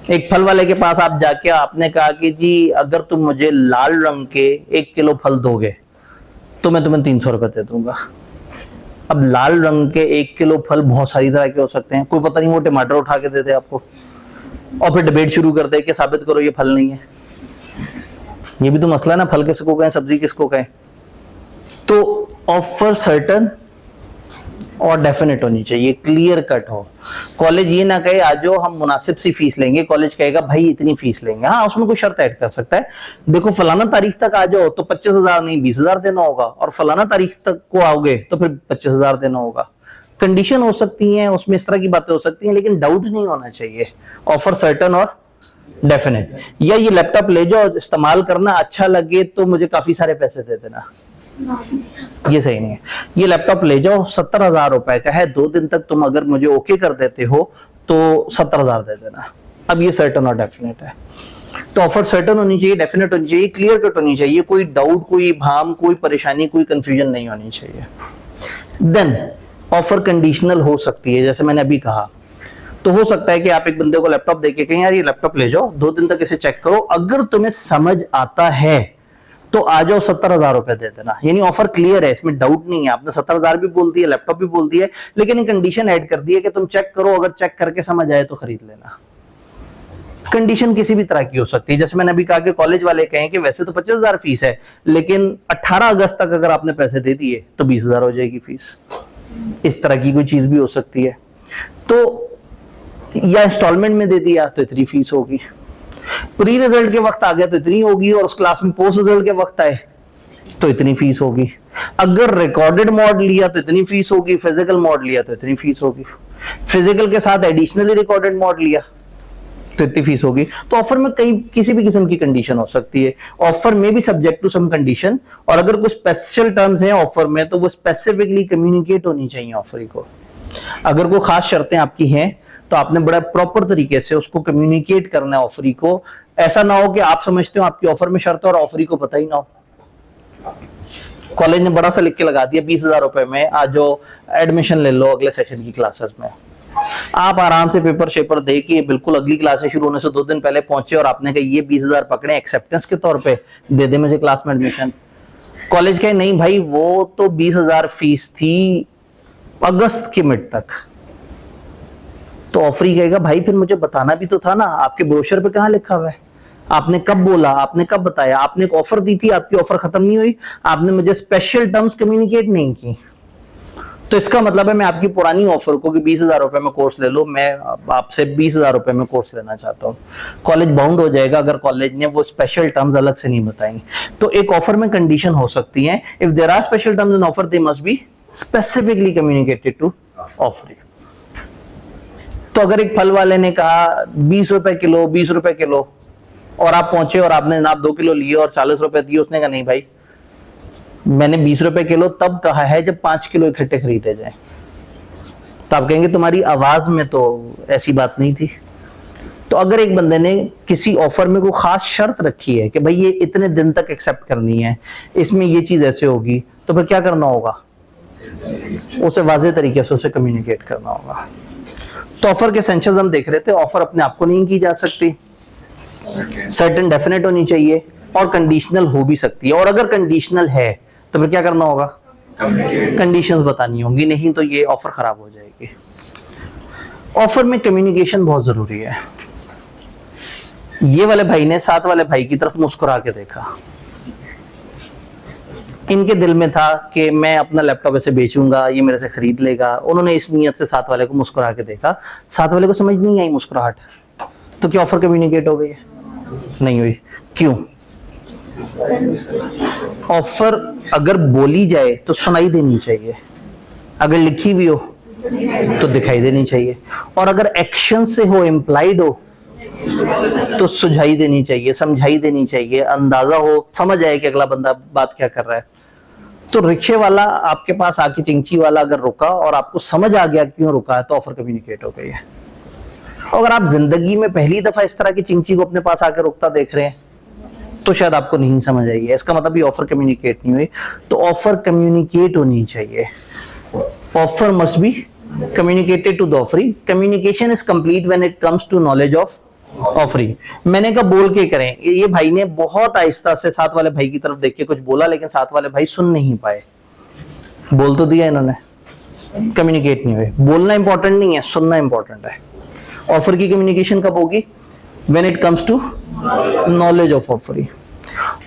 एक फल वाले के पास आप जाके आपने कहा कि जी अगर तुम मुझे लाल रंग के 1 किलो फल दोगे तो मैं तुम्हें 300 रुपए दे दूंगा। अब लाल रंग के 1 किलो फल बहुत सारी तरह के हो सकते हैं, कोई पता नहीं वो टमाटर उठा के दे दे आपको और फिर डिबेट शुरू कर दे कि साबित करो ये फल नहीं है। ये भी तो मसला है ना, फल किसको कहें, सब्जी किसको कहें। तो ऑफर सर्टन और डेफिनेट होनी चाहिए, क्लियर कट हो। कॉलेज ये ना कहे आज हम मुनासिब सी फीस लेंगे, कॉलेज कहेगा भाई इतनी फीस लेंगे। हाँ उसमें कोई शर्त ऐड कर सकता है, देखो फलाना तारीख तक आ जाओ तो 25,000 नहीं 20,000 देना होगा, और फलाना तारीख तक को आओगे तो फिर 25,000 देना होगा। कंडीशन हो सकती है उसमें, इस तरह की बातें हो सकती हैं, लेकिन डाउट नहीं होना चाहिए। ऑफर सर्टन और डेफिनेट। या ये लैपटॉप ले जाओ इस्तेमाल करना, अच्छा लगे तो मुझे काफी सारे पैसे दे देना, ये सही नहीं है। ये लैपटॉप ले जाओ 70,000 रुपए का है, 2 दिन तक तुम अगर मुझे ओके कर देते हो तो 70,000 दे देना। अब ये सर्टन और डेफिनेट है। तो ऑफर सर्टन होनी चाहिए, डेफिनेट होनी चाहिए, क्लियर कट होनी चाहिए, कोई डाउट, कोई भाम, कोई परेशानी, कोई कंफ्यूजन नहीं होनी चाहिए। देन ऑफर कंडीशनल हो सकती है, जैसे मैंने अभी कहा। तो हो सकता है कि आप एक बंदे को लैपटॉप देके कहें यार ये लैपटॉप ले जाओ, 2 दिन तक इसे चेक करो, अगर तुम्हें समझ आता है तो आ जाओ 70,000 रुपए दे देना। यानी ऑफर क्लियर है, इसमें डाउट नहीं है। आपने 70,000 भी बोल दिया, लैपटॉप भी बोल दिया, लेकिन एक कंडीशन ऐड कर दी है कि तुम चेक करो, अगर चेक करके समझ आए तो खरीद लेना। कंडीशन किसी भी तरह की हो सकती है। जैसे मैंने अभी कहा कि कॉलेज वाले कहें कि वैसे तो 25,000 फीस है, लेकिन 18 अगस्त तक अगर आपने पैसे दे दिए तो 20,000 हो जाएगी फीस। इस तरह की कोई चीज भी हो सकती है। तो या इंस्टॉलमेंट में दे दिया तो इतनी फीस होगी, प्री रिजल्ट के वक्त आ गया तो इतनी होगी, और उस क्लास में पोस्ट रिजल्ट के वक्त आए तो इतनी फीस होगी। अगर रिकॉर्डेड मॉड लिया तो इतनी फीस होगी, फिजिकल मॉड लिया तो इतनी फीस होगी, फिजिकल के साथ एडिशनली रिकॉर्डेड मॉड लिया तो इतनी फीस होगी। तो ऑफर में कई किसी भी किस्म की कंडीशन हो सकती है। ऑफर में भी सब्जेक्ट टू सम कंडीशन, और अगर कुछ स्पेशल टर्म्स हैं ऑफर में तो वो स्पेसिफिकली कम्युनिकेट होनी चाहिए ऑफर को। अगर कोई खास शर्तें आपकी हैं तो आपने बड़ा प्रॉपर तरीके से उसको कम्युनिकेट करना है ऑफरी को। ऐसा ना हो कि आप समझते हो आपकी ऑफर में शर्त है और ऑफरी को पता ही ना हो। कॉलेज ने बड़ा सा लिख के लगा दिया 20,000 रुपए में आज जो एडमिशन ले लो अगले सेशन की क्लासेस में। आप आराम से पेपर शेपर दे के बिल्कुल अगली क्लासेस शुरू होने से 2 दिन पहले पहुंचे और आपने कहा ये 20,000 पकड़े एक्सेप्टेंस के तौर पे, दे दे मुझे क्लास में एडमिशन। कॉलेज कहे नहीं भाई वो तो 20,000 फीस थी अगस्त के मिड तक। तो ऑफरी कहेगा भाई फिर मुझे बताना भी तो था ना, आपके ब्रोशर पे कहां लिखा हुआ है, आपने कब बोला, आपने कब बताया, आपने एक ऑफर दी थी, आपकी ऑफर खत्म नहीं हुई, आपने मुझे स्पेशल टर्म्स कम्युनिकेट नहीं की। तो इसका मतलब है मैं आपकी पुरानी ऑफर को कि 20,000 रुपए में कोर्स ले लो, मैं आपसे 20,000 रुपए में कोर्स लेना चाहता हूँ, कॉलेज बाउंड हो जाएगा अगर कॉलेज ने वो स्पेशल टर्म्स अलग से नहीं बताएंगे। तो एक ऑफर में कंडीशन हो सकती है, if there are special terms in offer they must be specifically communicated to offer. तो अगर एक फल वाले ने कहा 20 रुपए किलो, 20 रुपए किलो, और आप पहुंचे और आपने जनाब 2 किलो लिए और 40 रुपए दिए, उसने कहा नहीं भाई मैंने 20 रुपए किलो तब कहा है जब 5 किलो इकट्ठे खरीदे जाए। तो आप कहेंगे तुम्हारी आवाज में तो ऐसी बात नहीं थी। तो अगर एक बंदे ने किसी ऑफर में कोई खास शर्त रखी है कि भाई ये इतने दिन तक एक्सेप्ट करनी है, इसमें ये चीज ऐसे होगी, तो फिर क्या करना होगा, उसे वाज़ेह तरीके से उसे कम्युनिकेट करना होगा। तो ऑफर के एसेंशियल्स हम देख रहे थे। ऑफर अपने आप को नहीं की जा सकती, सर्टेन डेफिनेट होनी चाहिए, और कंडीशनल हो भी सकती है। और अगर कंडीशनल है तो फिर क्या करना होगा, कंडीशंस बतानी होंगी, नहीं तो ये ऑफर खराब हो जाएगी। ऑफर में कम्युनिकेशन बहुत जरूरी है। ये वाले भाई ने साथ वाले भाई की तरफ मुस्कुरा के देखा, इनके दिल में था कि मैं अपना लैपटॉप ऐसे बेचूंगा, ये मेरे से खरीद लेगा। उन्होंने इस नीयत से साथ वाले को मुस्कुरा के देखा, साथ वाले को समझ नहीं आई मुस्कुराहट, तो क्या ऑफर कम्युनिकेट हो गई है? नहीं हुई। क्यों? ऑफर अगर बोली जाए तो सुनाई देनी चाहिए, अगर लिखी हुई हो तो दिखाई देनी चाहिए, और अगर एक्शन से हो, इम्प्लाइड हो, तो सुझाई देनी चाहिए, समझाई देनी चाहिए, अंदाजा हो, समझ आए कि अगला बंदा बात क्या कर रहा है। तो रिक्शे वाला आपके पास आके चिंची वाला अगर रुका और आपको समझ आ गया क्यों रुका है, तो ऑफर कम्युनिकेट हो गई है। अगर आप जिंदगी में पहली दफा इस तरह की चिंची को अपने पास आके रुकता देख रहे हैं तो शायद आपको नहीं समझ आई है, इसका मतलब ये ऑफर कम्युनिकेट नहीं हुई। तो ऑफर कम्युनिकेट होनी चाहिए। Offer must be communicated to the offeree. Communication is complete when it comes to knowledge of offeree. मैंने कहा बोल के करें, ये भाई ने बहुत आहिस्ता से साथ वाले भाई की तरफ देख के कुछ बोला, लेकिन साथ वाले भाई सुन नहीं पाए। बोल तो दिया इन्होंने, कम्युनिकेट नहीं हुए। बोलना इंपॉर्टेंट नहीं है, सुनना इंपॉर्टेंट है। ऑफर की कम्युनिकेशन कब होगी? When it comes to knowledge of offeree.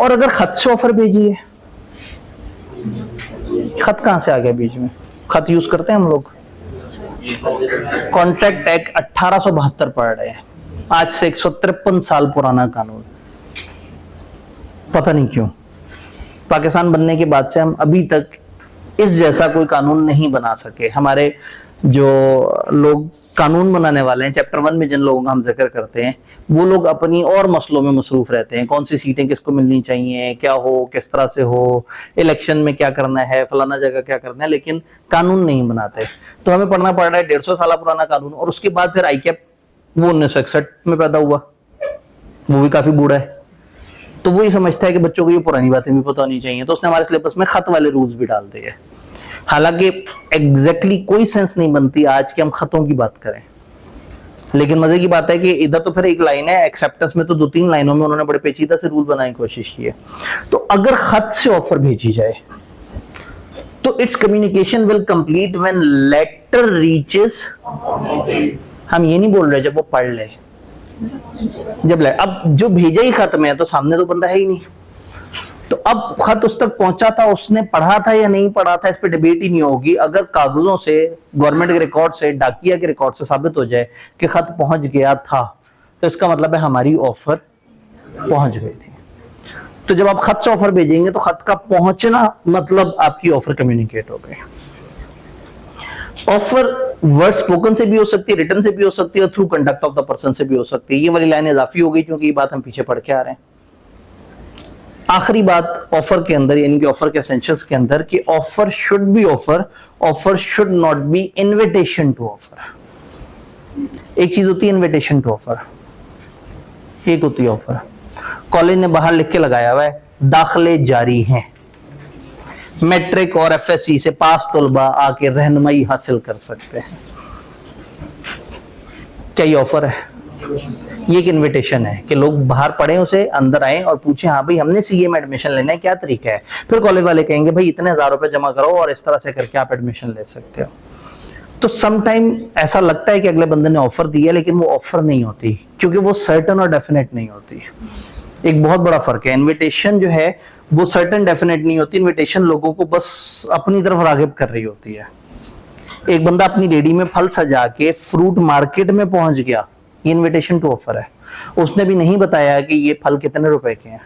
और अगर खत से ऑफर भेजी है, खत कहां से आ गया बीच में? खत यूज करते हैं हम लोग, कॉन्ट्रैक्ट एक्ट 1872 पढ़ रहे हैं, आज से 153 साल पुराना कानून। पता नहीं क्यों पाकिस्तान बनने के बाद से हम अभी तक इस जैसा कोई कानून नहीं बना सके। हमारे जो लोग कानून बनाने वाले हैं, चैप्टर 1 में जिन लोगों का हम जिक्र करते हैं, वो लोग अपनी और मसलों में मसरूफ रहते हैं। कौन सी सीटें किसको मिलनी चाहिए, क्या हो, किस तरह से हो, इलेक्शन में क्या करना है, फलाना जगह क्या करना है, लेकिन कानून नहीं बनाते। तो हमें पढ़ना पड़ रहा है 150 साल पुराना कानून, और उसके बाद फिर आईकैप वो 1961 में पैदा हुआ, वो भी काफी बूढ़ा है। तो वो ये समझता है कि बच्चों को ये पुरानी बातें भी पता होनी चाहिए, तो उसने हमारे सिलेबस में खत वाले रूल्स भी डाल दिए। हालांकि एग्जैक्टली कोई सेंस नहीं बनती आज के हम खतों की बात करें, लेकिन मजे की बात है कि इधर तो फिर एक लाइन है, एक्सेप्टेंस में तो 2-3 लाइनों में उन्होंने बड़े पेचीदा से रूल बनाने की कोशिश की है। तो अगर खत से ऑफर भेजी जाए तो its communication will complete when letter reaches, हम ये नहीं बोल रहे जब वो पढ़ ले, जब अब जो भेजा ही खत में है तो सामने तो बंदा है ही नहीं, तो अब खत उस तक पहुंचा था, उसने पढ़ा था या नहीं पढ़ा था, इस पे डिबेट ही नहीं होगी। अगर कागजों से, गवर्नमेंट के रिकॉर्ड से, डाकिया के रिकॉर्ड से साबित हो जाए कि खत पहुंच गया था, तो इसका मतलब है हमारी ऑफर पहुंच गई थी। तो जब आप खत से ऑफर भेजेंगे तो खत का पहुंचना मतलब आपकी ऑफर कम्युनिकेट हो गई। ऑफर वर्ड स्पोकन से भी हो सकती है, रिटन से भी हो सकती है, और through conduct of the person से भी हो सकती है। ये वाली लाइन इजाफी हो गई क्योंकि ये बात हम पीछे पढ़ के आ रहे हैं। आखिरी बात ऑफर के अंदर, यानी कि ऑफर के एसेंशियल्स के अंदर, कि offer should be offer should not be invitation to offer. एक चीज होती है इनविटेशन टू ऑफर, एक होती है ऑफर। कॉलेज ने बाहर लिख के लगाया हुआ है दाखिले जारी हैं, मैट्रिक और एफएससी से पास तलबा आके रहनुमाई हासिल कर सकते हैं। क्या ये ऑफर है? ये एक इनविटेशन है कि लोग बाहर पढ़े, उसे अंदर आए और पूछे हाँ भाई हमने सीए में एडमिशन लेना है, क्या तरीका है? फिर कॉलेज वाले कहेंगे भाई इतने 1000 रुपए जमा करो और इस तरह से करके आप एडमिशन ले सकते हो। तो सम टाइम ऐसा लगता है कि अगले बंदे ने ऑफर दिया, लेकिन वो ऑफर नहीं होती, क्योंकि वो सर्टन और डेफिनेट नहीं होती। एक बहुत बड़ा फर्क है। इनविटेशन जो है वो सर्टन डेफिनेट नहीं होती। इनविटेशन लोगों को बस अपनी तरफ रागिब कर रही होती है। एक बंदा अपनी रेडी में फल सजा के फ्रूट मार्केट में पहुंच गया, ये इनविटेशन टू ऑफर है। उसने भी नहीं बताया कि ये फल कितने रुपए के हैं,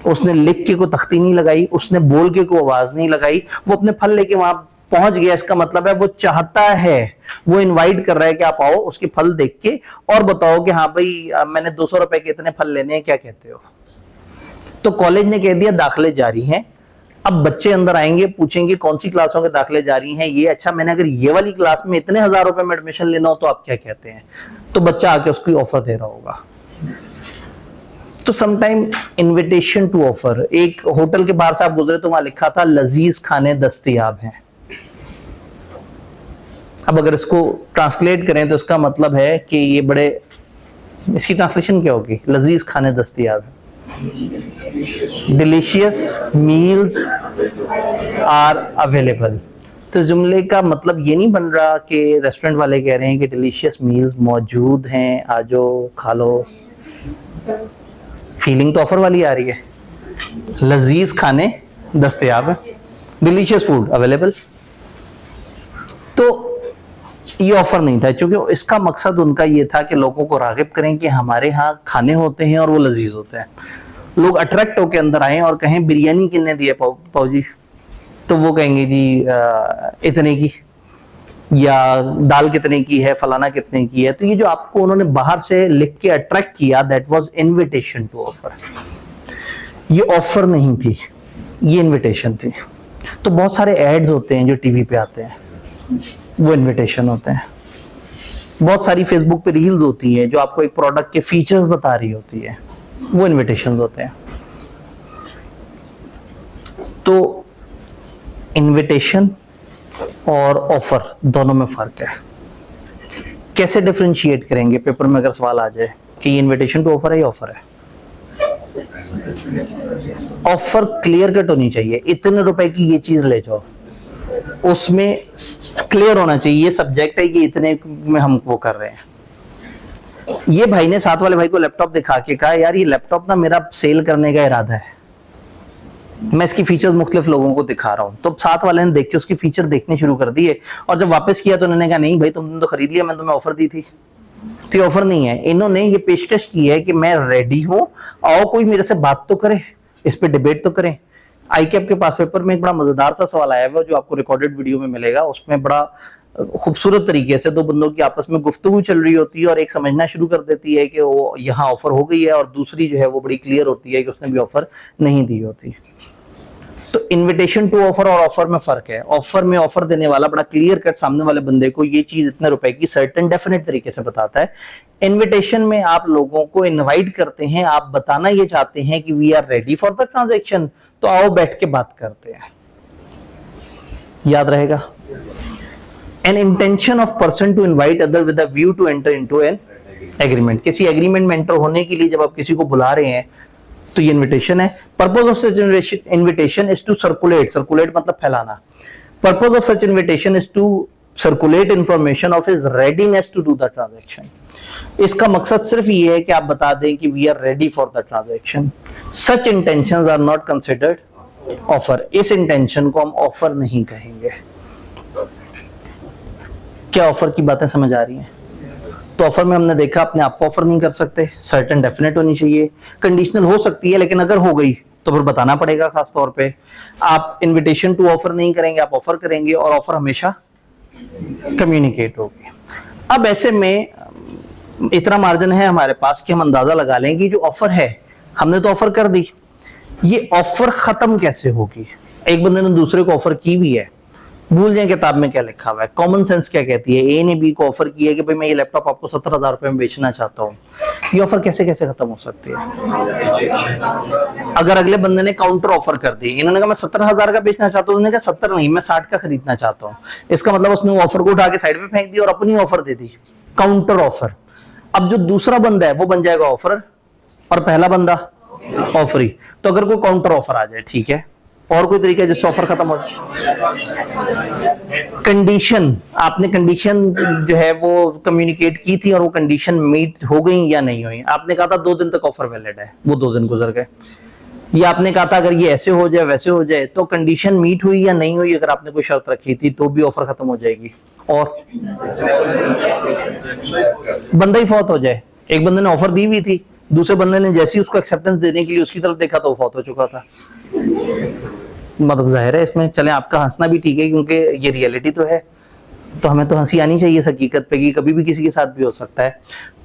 उसने लिख के कोई तख्ती नहीं लगाई, उसने बोल के कोई आवाज नहीं लगाई, वो अपने फल लेके वहां पहुंच गया। इसका मतलब है वो चाहता है, वो इनवाइट कर रहा है कि आप आओ, उसके फल देख के और बताओ कि हाँ भाई मैंने 200 रुपए के इतने फल लेने हैं, क्या कहते हो? तो कॉलेज ने कह दिया दाखिले जारी हैं। अब बच्चे अंदर आएंगे, पूछेंगे कौन सी क्लासों के दाखिले जारी हैं, ये अच्छा मैंने अगर ये वाली क्लास में इतने 1000 रुपए में एडमिशन लेना हो तो आप क्या कहते हैं? तो बच्चा आके उसको ऑफर दे रहा होगा। तो समटाइम इनविटेशन टू ऑफर, एक होटल के बाहर से आप गुजरे तो वहां लिखा था लजीज खाने दस्तयाब हैं। अब अगर इसको ट्रांसलेट करें तो इसका मतलब है कि ये बड़े, इसकी ट्रांसलेशन क्या होगी? लजीज खाने दस्तयाब है, डिलीशियस मील्स आर अवेलेबल। तो जुमले का मतलब ये नहीं बन रहा कि रेस्टोरेंट वाले कह रहे हैं कि डिलीशियस मील्स मौजूद हैं, आजो खा लो। फीलिंग तो ऑफर वाली आ रही है, लजीज खाने दस्तयाब है, डिलीशियस फूड अवेलेबल। तो ये ऑफर नहीं था, क्योंकि इसका मकसद उनका ये था कि लोगों को रागिब करें कि हमारे यहाँ खाने होते हैं और वो लजीज होते हैं। लोग अट्रैक्ट होकर अंदर आए और कहें बिरयानी कितने दिए पाव जी, तो वो कहेंगे जी इतने की, या दाल कितने की है, फलाना कितने की है। तो ये जो आपको उन्होंने बाहर से लिख के अट्रैक्ट किया, that was invitation to offer. ये ऑफर नहीं थी, ये इनविटेशन थी। तो बहुत सारे एड्स होते हैं जो टीवी पे आते हैं, वो इनविटेशन होते हैं। बहुत सारी फेसबुक पे रील्स होती है जो आपको एक प्रोडक्ट के फीचर्स बता रही होती है, वो इनविटेशंस होते हैं। तो इनविटेशन और ऑफर दोनों में फर्क है। कैसे डिफरेंशिएट करेंगे? पेपर में अगर सवाल आ जाए कि ये इनविटेशन टू ऑफर है या ऑफर है, ऑफर क्लियर कट होनी चाहिए, इतने रुपए की ये चीज ले जाओ, उसमें क्लियर होना चाहिए ये सब्जेक्ट है, ये इतने में हम वो कर रहे हैं। ये भाई ने साथ वाले भाई को लैपटॉप दिखा के कहा यार ये लैपटॉप ना मेरा सेल करने का इरादा है, मैं इसकी फीचर्स मुख्तलिफ लोगों को दिखा रहा हूं। तो साथ वाले ने देख के उसकी फीचर देखने शुरू कर दिए, और जब वापस किया तो उन्होंने कहा नहीं भाई तुमने तो खरीद लिया, मैंने तुम्हें ऑफर दी थी। तो ये ऑफर नहीं है, इन्होंने ये पेशकश की है कि मैं रेडी हूं, आओ कोई मेरे से बात तो करे, इस पे डिबेट तो करें। आईकैप के पास पेपर में एक बड़ा मजेदार सा सवाल आया हुआ जो आपको रिकॉर्डेड वीडियो में मिलेगा। उसमें बड़ा खूबसूरत तरीके से दो बंदों की आपस में गुफ्तगू चल रही होती है, और एक समझना शुरू कर देती है कि वो यहाँ ऑफर हो गई है, और दूसरी जो है वो बड़ी क्लियर होती है कि उसने भी ऑफर नहीं दी होती। तो इनविटेशन टू ऑफर और ऑफर में फर्क है। ऑफर में ऑफर देने वाला बड़ा क्लियर कट सामने वाले बंदे को ये चीज इतने रुपए की सर्टेन डेफिनेट तरीके से बताता है। इनविटेशन में आप लोगों को इनवाइट करते हैं, आप बताना ये चाहते हैं कि we are ready for the transaction, तो आओ बैठ के बात करते हैं। याद रहेगा। An intention of person to invite other with a view to enter into an agreement, किसी एग्रीमेंट में एंटर होने के लिए जब आप किसी को बुला रहे हैं तो ये इनविटेशन है। Purpose of such invitation is to circulate, circulate मतलब फैलाना। Purpose of such invitation is to circulate information of his readiness to do the transaction. इसका मकसद सिर्फ ये है कि आप बता दें कि we are ready for the transaction. Such intentions are not considered offer, इस इंटेंशन को हम ऑफर नहीं कहेंगे। क्या ऑफर की बातें समझ आ रही हैं? तो ऑफर में हमने देखा अपने आप को ऑफर नहीं कर सकते, सर्टेन डेफिनेट होनी चाहिए, कंडीशनल हो सकती है लेकिन अगर हो गई तो फिर बताना पड़ेगा। खास तौर पे आप इनविटेशन टू ऑफर नहीं करेंगे, आप ऑफर करेंगे और ऑफर हमेशा कम्युनिकेट होगी। अब ऐसे में इतना मार्जिन है हमारे पास कि हम अंदाजा लगा लें कि जो ऑफर है, हमने तो ऑफर कर दी, ये ऑफर खत्म कैसे होगी। एक बंदे ने दूसरे को ऑफर की भी है, भूल जाए किताब में क्या लिखा हुआ है, कॉमन सेंस क्या कहती है। ए ने बी को ऑफर किया कि भाई मैं ये लैपटॉप आपको 17,000 रुपए में बेचना चाहता हूँ, ये ऑफर कैसे कैसे खत्म हो सकती है। अगर अगले बंदे ने काउंटर ऑफर कर दी, इन्होंने कहा मैं 17,000 का बेचना चाहता हूँ, उन्होंने कहा 70 नहीं मैं 60 का खरीदना चाहता हूँ, इसका मतलब उसने ऑफर को उठा के साइड में फेंक दी और अपनी ऑफर दे दी, काउंटर ऑफर। अब जो दूसरा बंदा है वो बन जाएगा ऑफर और पहला बंदा ऑफरी। तो अगर कोई काउंटर ऑफर आ जाए, ठीक है, और कोई तरीका है जिससे ऑफर खत्म हो जाए। कंडीशन, आपने कंडीशन जो है वो कम्युनिकेट की थी और वो कंडीशन मीट हो गई या नहीं हुई। आपने कहा था 2 दिन तक ऑफर वैलिड है, वो 2 दिन गुजर गए। या आपने कहा था अगर ये ऐसे हो जाए वैसे हो जाए, तो कंडीशन मीट हुई या नहीं हुई, अगर आपने कोई शर्त रखी थी तो भी ऑफर खत्म हो जाएगी। और बंदा ही फौत हो जाए, एक बंदे ने ऑफर दी हुई थी, दूसरे बंदे ने जैसे ही उसको एक्सेप्टेंस देने के लिए उसकी तरफ देखा तो वो फौत हो चुका था। मतलब जाहिर है इसमें, चले आपका हंसना भी ठीक है क्योंकि ये रियलिटी तो है, तो हमें तो हंसी आनी चाहिए इस हकीकत पे कि कभी भी किसी के साथ भी हो सकता है।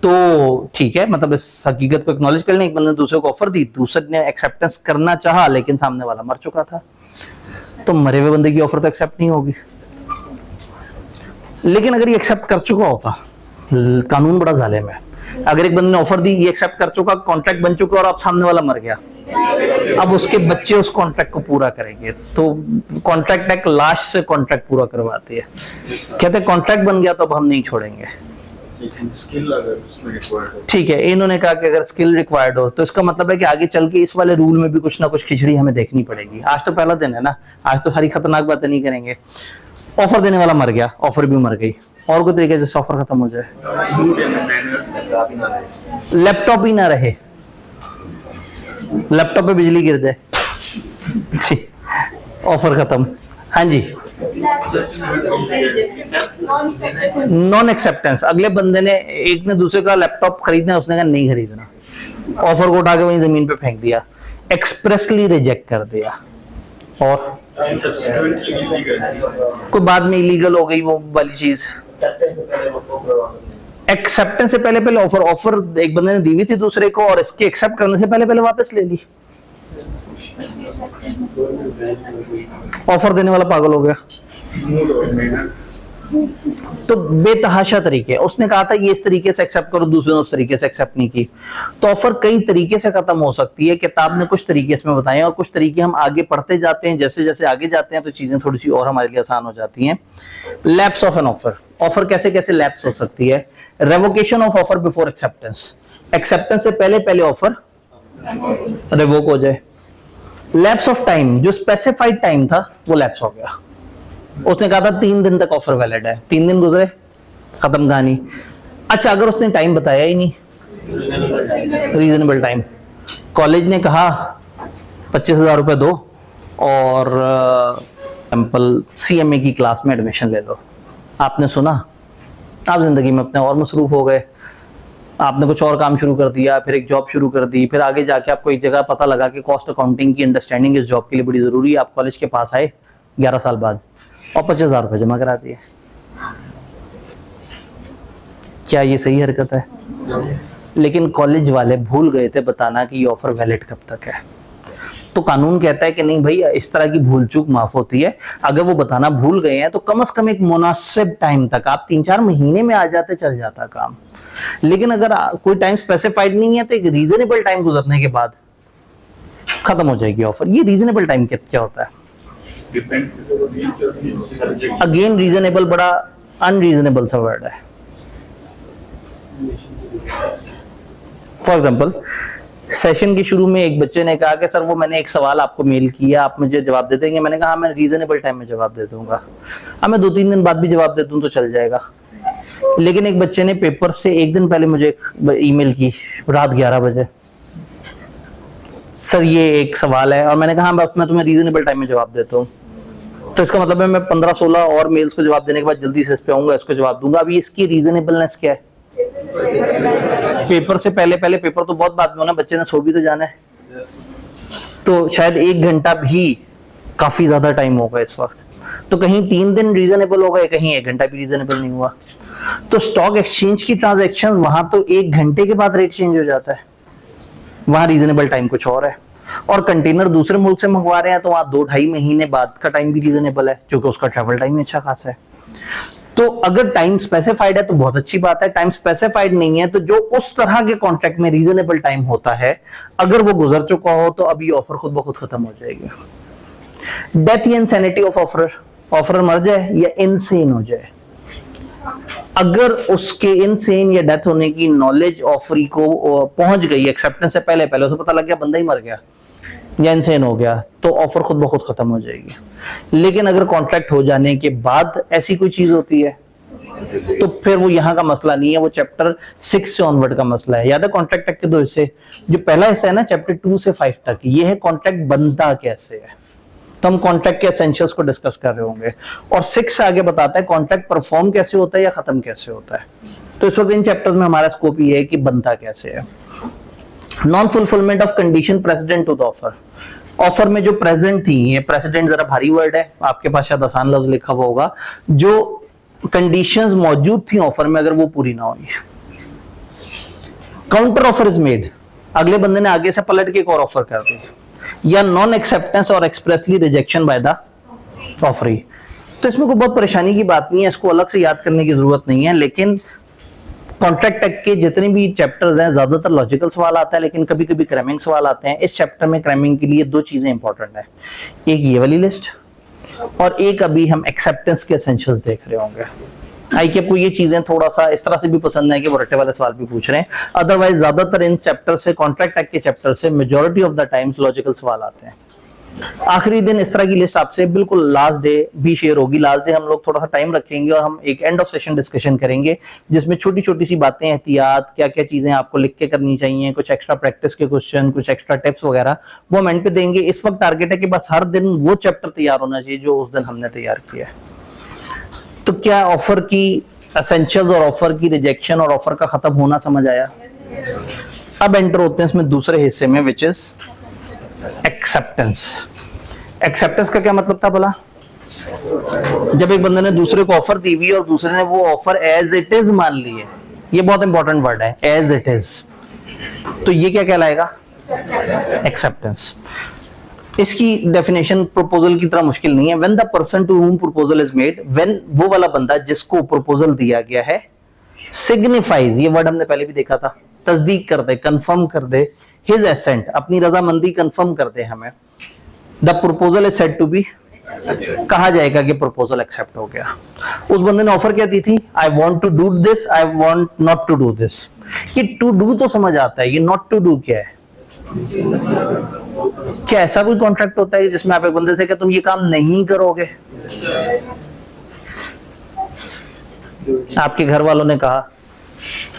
तो ठीक है, मतलब इस हकीकत को एक्नॉलेज कर लें, एक बंदे ने दूसरे को ऑफर दी, दूसरे ने एक्सेप्टेंस करना चाहा लेकिन सामने वाला मर चुका था, तो मरे हुए बंदे की ऑफर तो एक्सेप्ट नहीं होगी। लेकिन अगर ये एक्सेप्ट कर चुका होता, कानून बड़ा जालिम है, अगर एक बंदे ने ऑफर दी, ये एक्सेप्ट कर चुका, कॉन्ट्रैक्ट बन चुका और अब सामने वाला मर गया, अब उसके बच्चे उस कॉन्ट्रैक्ट को पूरा करेंगे, तो कॉन्ट्रैक्ट एक्ट लाश से कॉन्ट्रैक्ट पूरा करवाती है। कहते हैं कॉन्ट्रैक्ट बन गया तो अब हम नहीं छोड़ेंगे। ठीक है, इन्होंने कहा कि अगर स्किल रिक्वायर्ड हो तो इसका मतलब है कि आगे चल के इस वाले रूल में भी कुछ ना कुछ खिचड़ी हमें देखनी पड़ेगी। आज तो पहला दिन है ना, आज तो सारी खतरनाक बातें नहीं करेंगे। ऑफर देने वाला मर गया, ऑफर भी मर गई, और कोई तरीके से ऑफर खत्म हो जाए। लैपटॉप ही ना रहे, लैपटॉप पे बिजली गिर जाए, ऑफर खत्म। हाँ जी, नॉन एक्सेप्टेंस, अगले बंदे ने, एक ने दूसरे का लैपटॉप खरीदना है, उसने कहा नहीं खरीदना, ऑफर को उठा के वहीं जमीन पे फेंक दिया, एक्सप्रेसली रिजेक्ट कर दिया। और कोई बाद में इलीगल हो गई वो वाली चीज। एक्सेप्टेंस से पहले पहले ऑफर, ऑफर एक बंदे ने दी हुई थी दूसरे को और इसके एक्सेप्ट करने से पहले पहले वापस ले ली, ऑफर देने वाला पागल हो गया। तो बेतहाशा तरीके, उसने कहा था ये इस तरीके से एक्सेप्ट करो, दूसरे ने उस तरीके से एक्सेप्ट नहीं की, तो ऑफर कई तरीके से खत्म हो सकती है। किताब ने कुछ तरीके इसमें बताए और कुछ तरीके हम आगे पढ़ते जाते हैं, जैसे जैसे आगे जाते हैं तो चीजें थोड़ी सी और हमारे लिए आसान हो जाती हैं। Lapse of an offer, offer कैसे कैसे लैप्स हो सकती है। Revocation of offer before acceptance, acceptance से पहले पहले ऑफर रिवोक हो जाए। लैप्स ऑफ टाइम, जो स्पेसिफाइड टाइम था वो लैप्स हो गया, उसने कहा था 3 दिन तक ऑफर वैलिड है, 3 दिन गुजरे, खत्म कहानी। अच्छा, अगर उसने टाइम बताया ही नहीं, रीजनेबल टाइम, कॉलेज ने कहा 25,000 रुपए दो और सैंपल CMA की क्लास में एडमिशन ले लो, आपने सुना, आप जिंदगी में अपने और मसरूफ हो गए, आपने कुछ और काम शुरू कर दिया, फिर एक जॉब शुरू कर दी, फिर आगे जाके आपको एक जगह पता लगा कि कॉस्ट अकाउंटिंग की अंडरस्टैंडिंग इस जॉब के लिए बड़ी जरूरी है, आप कॉलेज के पास आए 11 साल बाद और 25,000 रुपए जमा करा दिए। क्या ये सही हरकत है? लेकिन कॉलेज वाले भूल गए थे बताना कि ये ऑफर वैलिड कब तक है। तो कानून कहता है कि नहीं भाई, इस तरह की भूल चूक माफ होती है। अगर वो बताना भूल गए हैं तो कम से कम एक मुनासिब टाइम तक, आप 3-4 महीने में आ जाते, चल जाता काम। लेकिन अगर कोई टाइम स्पेसिफाइड नहीं है तो एक रीजनेबल टाइम गुजरने के बाद खत्म हो जाएगी ऑफर। ये रीजनेबल टाइम क्या होता है? अगेन रीजनेबल बड़ा अनरीजनेबल सा वर्ड है। फॉर एग्जाम्पल, सेशन के शुरू में एक बच्चे ने कहा कि सर वो मैंने एक सवाल आपको मेल किया, आप मुझे जवाब दे देंगे? मैंने कहा मैं रीजनेबल टाइम में जवाब दे दूंगा। अब मैं 2-3 दिन बाद भी जवाब दे दूं तो चल जाएगा। लेकिन एक बच्चे ने पेपर से एक दिन पहले मुझे एक ईमेल की रात 11 बजे, सर ये एक सवाल है, और मैंने कहा मैं तुम्हें रीजनेबल टाइम में जवाब देता हूँ। तो इसका मतलब है मैं 15-16 और मेल्स को जवाब देने के बाद जल्दी से इस पे आऊंगा, इसको जवाब दूंगा। अभी इसकी रीजनेबलनेस क्या है? पेपर से पहले पेपर तो बहुत बाद में होना, बच्चे ने सो भी तो जाना है। तो शायद 1 घंटा भी काफी ज्यादा टाइम होगा इस वक्त। तो कहीं 3 दिन रीजनेबल हो गए, कहीं 1 घंटा भी रीजनेबल नहीं हुआ। तो स्टॉक एक्सचेंज की ट्रांजैक्शन वहां तो 1 घंटे के बाद रेट चेंज हो जाता है, वहां रीजनेबल टाइम कुछ और है। और कंटेनर दूसरे मुल्क से मंगवा रहे हैं तो वहां 2-2.5 महीने बाद का टाइम भी रीजनेबल है, क्योंकि उसका ट्रैवल टाइम अच्छा खासा है। तो अगर टाइम स्पेसिफाइड है तो बहुत अच्छी बात है, टाइम स्पेसिफाइड नहीं है तो जो उस तरह के कॉन्ट्रैक्ट में रीजनेबल टाइम होता है, अगर वो गुजर चुका हो तो अभी ऑफर खुद ब खुद खत्म हो जाएगी। डेथ या इंसैनिटी ऑफ ऑफर, ऑफर मर जाए या इनसेन हो जाए, अगर उसके इनसेन या डेथ होने की नॉलेज ऑफरी को पहुंच गई एक्सेप्टेंस से पहले उसे पता लग गया बंदा ही मर गया या इनसेन हो गया, तो ऑफर खुद ब खुद खत्म हो जाएगी। लेकिन अगर कॉन्ट्रैक्ट हो जाने के बाद ऐसी कोई चीज होती है तो फिर वो यहाँ का मसला नहीं है, वो चैप्टर 6 से ऑनवर्ड का मसला है। याद है कॉन्ट्रैक्ट तक के 2 हिस्से, जो पहला हिस्सा है ना चैप्टर 2 से 5 तक, ये है कॉन्ट्रैक्ट बनता कैसे है। तो हम कॉन्ट्रैक्ट के एसेंशियल्स को डिस्कस कर रहे होंगे, और 6 से आगे बताता है कॉन्ट्रैक्ट परफॉर्म कैसे होता है या खत्म कैसे होता है। तो इस वक्त इन चैप्टर्स में हमारा स्कोप ये है कि बनता कैसे है। Non fulfilment of condition precedent to the offer, offer में जो प्रेजेंट थी, ये प्रेसिडेंट जरा भारी वर्ड है, आपके पास शायद आसान लफ्ज लिखा हुआ होगा, जो कंडीशंस मौजूद थी ऑफर में अगर वो पूरी ना हुई। काउंटर ऑफर इज मेड, अगले बंदे ने आगे से पलट के एक और ऑफर कर दी, या नॉन एक्सेप्टेंस और expressly rejection by the offeree. तो इसमें कोई बहुत परेशानी की बात नहीं है, इसको अलग से याद करने की जरूरत नहीं है। लेकिन कॉन्ट्रैक्ट टेक के जितने भी चैप्टर्स हैं ज्यादातर लॉजिकल सवाल आता है, लेकिन कभी कभी क्रैमिंग सवाल आते हैं। इस चैप्टर में क्रैमिंग के लिए 2 चीजें इंपॉर्टेंट है, एक ये वाली लिस्ट और एक अभी हम एक्सेप्टेंस के एसेंशियल्स देख रहे होंगे। आई कि आपको ये चीजें थोड़ा सा इस तरह से भी पसंद है कि वो रट्टे वाले सवाल भी पूछ रहे हैं, अदरवाइज ज्यादातर इन चैप्टर से कॉन्ट्रैक्ट टेक के चैप्टर से majority of the times logical सवाल आते हैं। आखिरी दिन इस तरह की लिस्ट आपसे बिल्कुल लास्ट डे भी शेयर होगी। लास्ट डे हम लोग थोड़ा सा टाइम रखेंगे और हम एक एंड ऑफ सेशन डिस्कशन करेंगे, जिसमें छोटी छोटी सी बातें, एहतियात, क्या क्या चीजें आपको लिख के करनी चाहिए, कुछ एक्स्ट्रा प्रैक्टिस के क्वेश्चन, कुछ एक्स्ट्रा टिप्स वगैरह, वो हम एंड पे देंगे। इस वक्त टारगेट है कि बस हर दिन वो चैप्टर तैयार होना चाहिए जो उस दिन हमने तैयार किया है। तो क्या ऑफर की एसेंशियल्स और ऑफर की रिजेक्शन और ऑफर का खत्म होना समझ आया? अब एंटर होते हैं इसमें दूसरे हिस्से में, विच इज एक्सेप्टेंस। एक्सेप्टेंस का क्या मतलब था भला? जब एक बंदे ने दूसरे को ऑफर दी हुई और दूसरे ने वो ऑफर एज इट इज मान ली है, ये बहुत इंपॉर्टेंट वर्ड है, एज इट इज, तो ये क्या कहलाएगा? एक्सेप्टेंस। इसकी डेफिनेशन प्रपोजल की तरह मुश्किल नहीं है। When the person to whom proposal is made, when वो वाला बंदा जिसको प्रपोजल दिया गया है, सिग्निफाइज, ये वर्ड हमने पहले भी देखा था, तस्दीक कर दे, कंफर्म कर दे, हिज एसेंट, अपनी रजामंदी कंफर्म कर दे हमें, the proposal is said to be, कहा जाएगा कि प्रपोजल एक्सेप्ट हो गया। उस बंदे ने ऑफर क्या दी थी? I want to do this, I want not to do this. ये टू डू तो समझ आता है, ये नॉट टू डू क्या है? क्या ऐसा कोई कॉन्ट्रैक्ट होता है जिसमें आप एक बंदे से कि तुम ये काम नहीं करोगे? आपके घर वालों ने कहा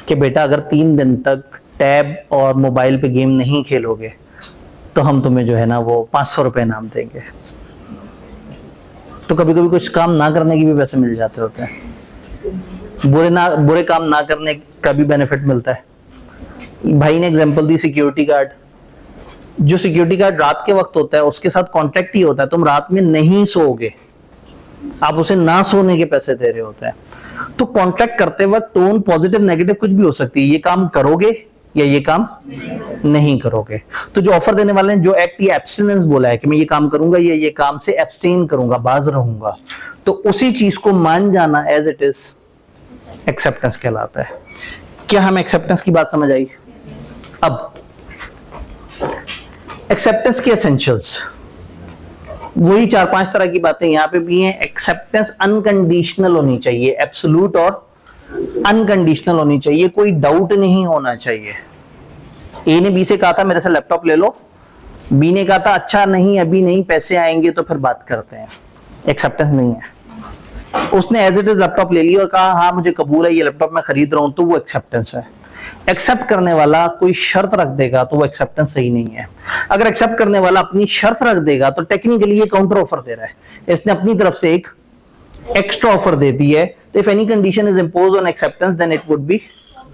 कि बेटा अगर 3 दिन तक टैब और मोबाइल पे गेम नहीं खेलोगे तो हम तुम्हें जो है ना वो 500 रुपए इनाम देंगे। तो कभी कभी कुछ काम ना करने की भी पैसे मिल जाते होते हैं, बुरे काम ना करने का भी बेनिफिट मिलता है। भाई ने एग्जांपल दी सिक्योरिटी गार्ड, जो सिक्योरिटी गार्ड रात के वक्त होता है उसके साथ कॉन्ट्रैक्ट ही होता है, तुम रात में नहीं सोओगे, आप उसे ना सोने के पैसे दे रहे होते हैं। तो कॉन्ट्रैक्ट करते वक्त टोन पॉजिटिव नेगेटिव कुछ भी हो सकती है, ये काम करोगे या ये काम नहीं करोगे। तो जो ऑफर देने वाले ने जो एक्ट या एब्स्टिनेंस बोला है कि मैं ये काम करूंगा या ये काम से एब्स्टेन करूंगा, बाज रहूंगा, तो उसी चीज को मान जाना एज इट इज एक्सेप्टेंस कहलाता है। क्या हम एक्सेप्टेंस की बात समझ आई? अब एक्सेप्टेंस के एसेंशियल्स, वही 4-5 तरह की बातें यहाँ पे भी हैं। एक्सेप्टेंस अनकंडीशनल होनी चाहिए, एब्सोल्यूट और अनकंडीशनल होनी चाहिए, कोई डाउट नहीं होना चाहिए। ए ने बी से कहा था मेरे से लैपटॉप ले लो, बी ने कहा था अच्छा नहीं अभी नहीं, पैसे आएंगे तो फिर बात करते हैं। एक्सेप्टेंस नहीं है। उसने एज इट इज लैपटॉप ले लिया और कहा हाँ मुझे कबूल है ये लैपटॉप मैं खरीद रहा हूं, तो वो एक्सेप्टेंस है। एक्सेप्ट करने वाला कोई शर्त रख देगा तो वो एक्सेप्टेंस सही नहीं है। अगर एक्सेप्ट करने वाला अपनी शर्त रख देगा तो टेक्निकली ये काउंटर ऑफर दे रहा है, इसने अपनी तरफ से एक एक्स्ट्रा ऑफर दे दी है। तो if any condition is imposed on acceptance then it would be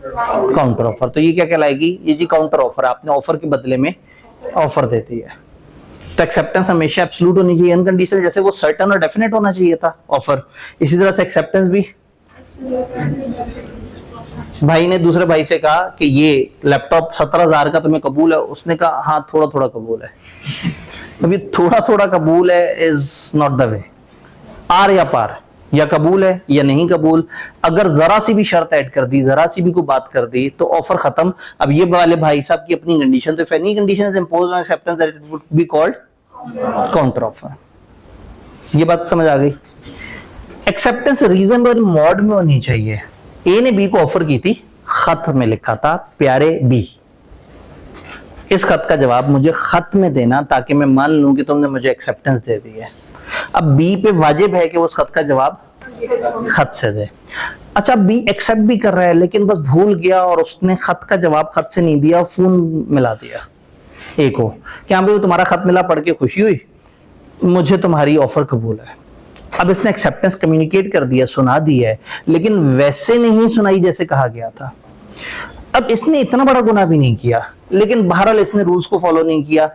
counter offer. तो ये क्या कहलाएगी, ये जी काउंटर ऑफर, आपने ऑफर के बदले में ऑफर देती है। तो एक्सेप्टेंस हमेशा एब्सोल्यूट होनी चाहिए, अनकंडीशनल, जैसे वो सर्टेन और डेफिनेट होना चाहिए था ऑफर, इसी तरह से एक्सेप्टेंस भी। भाई ने दूसरे भाई से कहा कि ये लैपटॉप 17,000 का तुम्हें कबूल है, उसने कहा हाँ थोड़ा थोड़ा कबूल है। अभी थोड़ा थोड़ा कबूल है इज नॉट द वे, आर या पार, या कबूल है या नहीं कबूल। अगर जरा सी भी शर्त ऐड कर दी, जरा सी भी कोई बात कर दी तो ऑफर खत्म। अब ये वाले भाई साहब की अपनी कंडीशन, तो if any condition is imposed on acceptance that it would be called counter offer. ये बात समझ आ गई। एक्सेप्टेंस रीजनेबल मोड में होनी चाहिए। ए ने बी को ऑफर की थी, खत में लिखा था प्यारे बी, इस खत का जवाब मुझे खत में देना ताकि मैं मान लूं कि तुमने मुझे एक्सेप्टेंस दे दी है। अब बी पे वाजिब है कि वो उस खत का जवाब खत से दे। अच्छा बी एक्सेप्ट भी कर रहा है लेकिन बस भूल गया और उसने खत का जवाब खत से नहीं दिया, फोन मिला दिया ए को, क्या भाई तुम्हारा खत मिला, पढ़ के खुशी हुई, मुझे तुम्हारी ऑफर कबूल है। अब इसने एक्सेप्टेंस कम्युनिकेट कर दिया, सुना दिया है, लेकिन वैसे नहीं सुनाई जैसे कहा गया था। अब इसने इतना बड़ा गुनाह भी नहीं किया, लेकिन बहरहाल इसने रूल्स को फॉलो नहीं किया।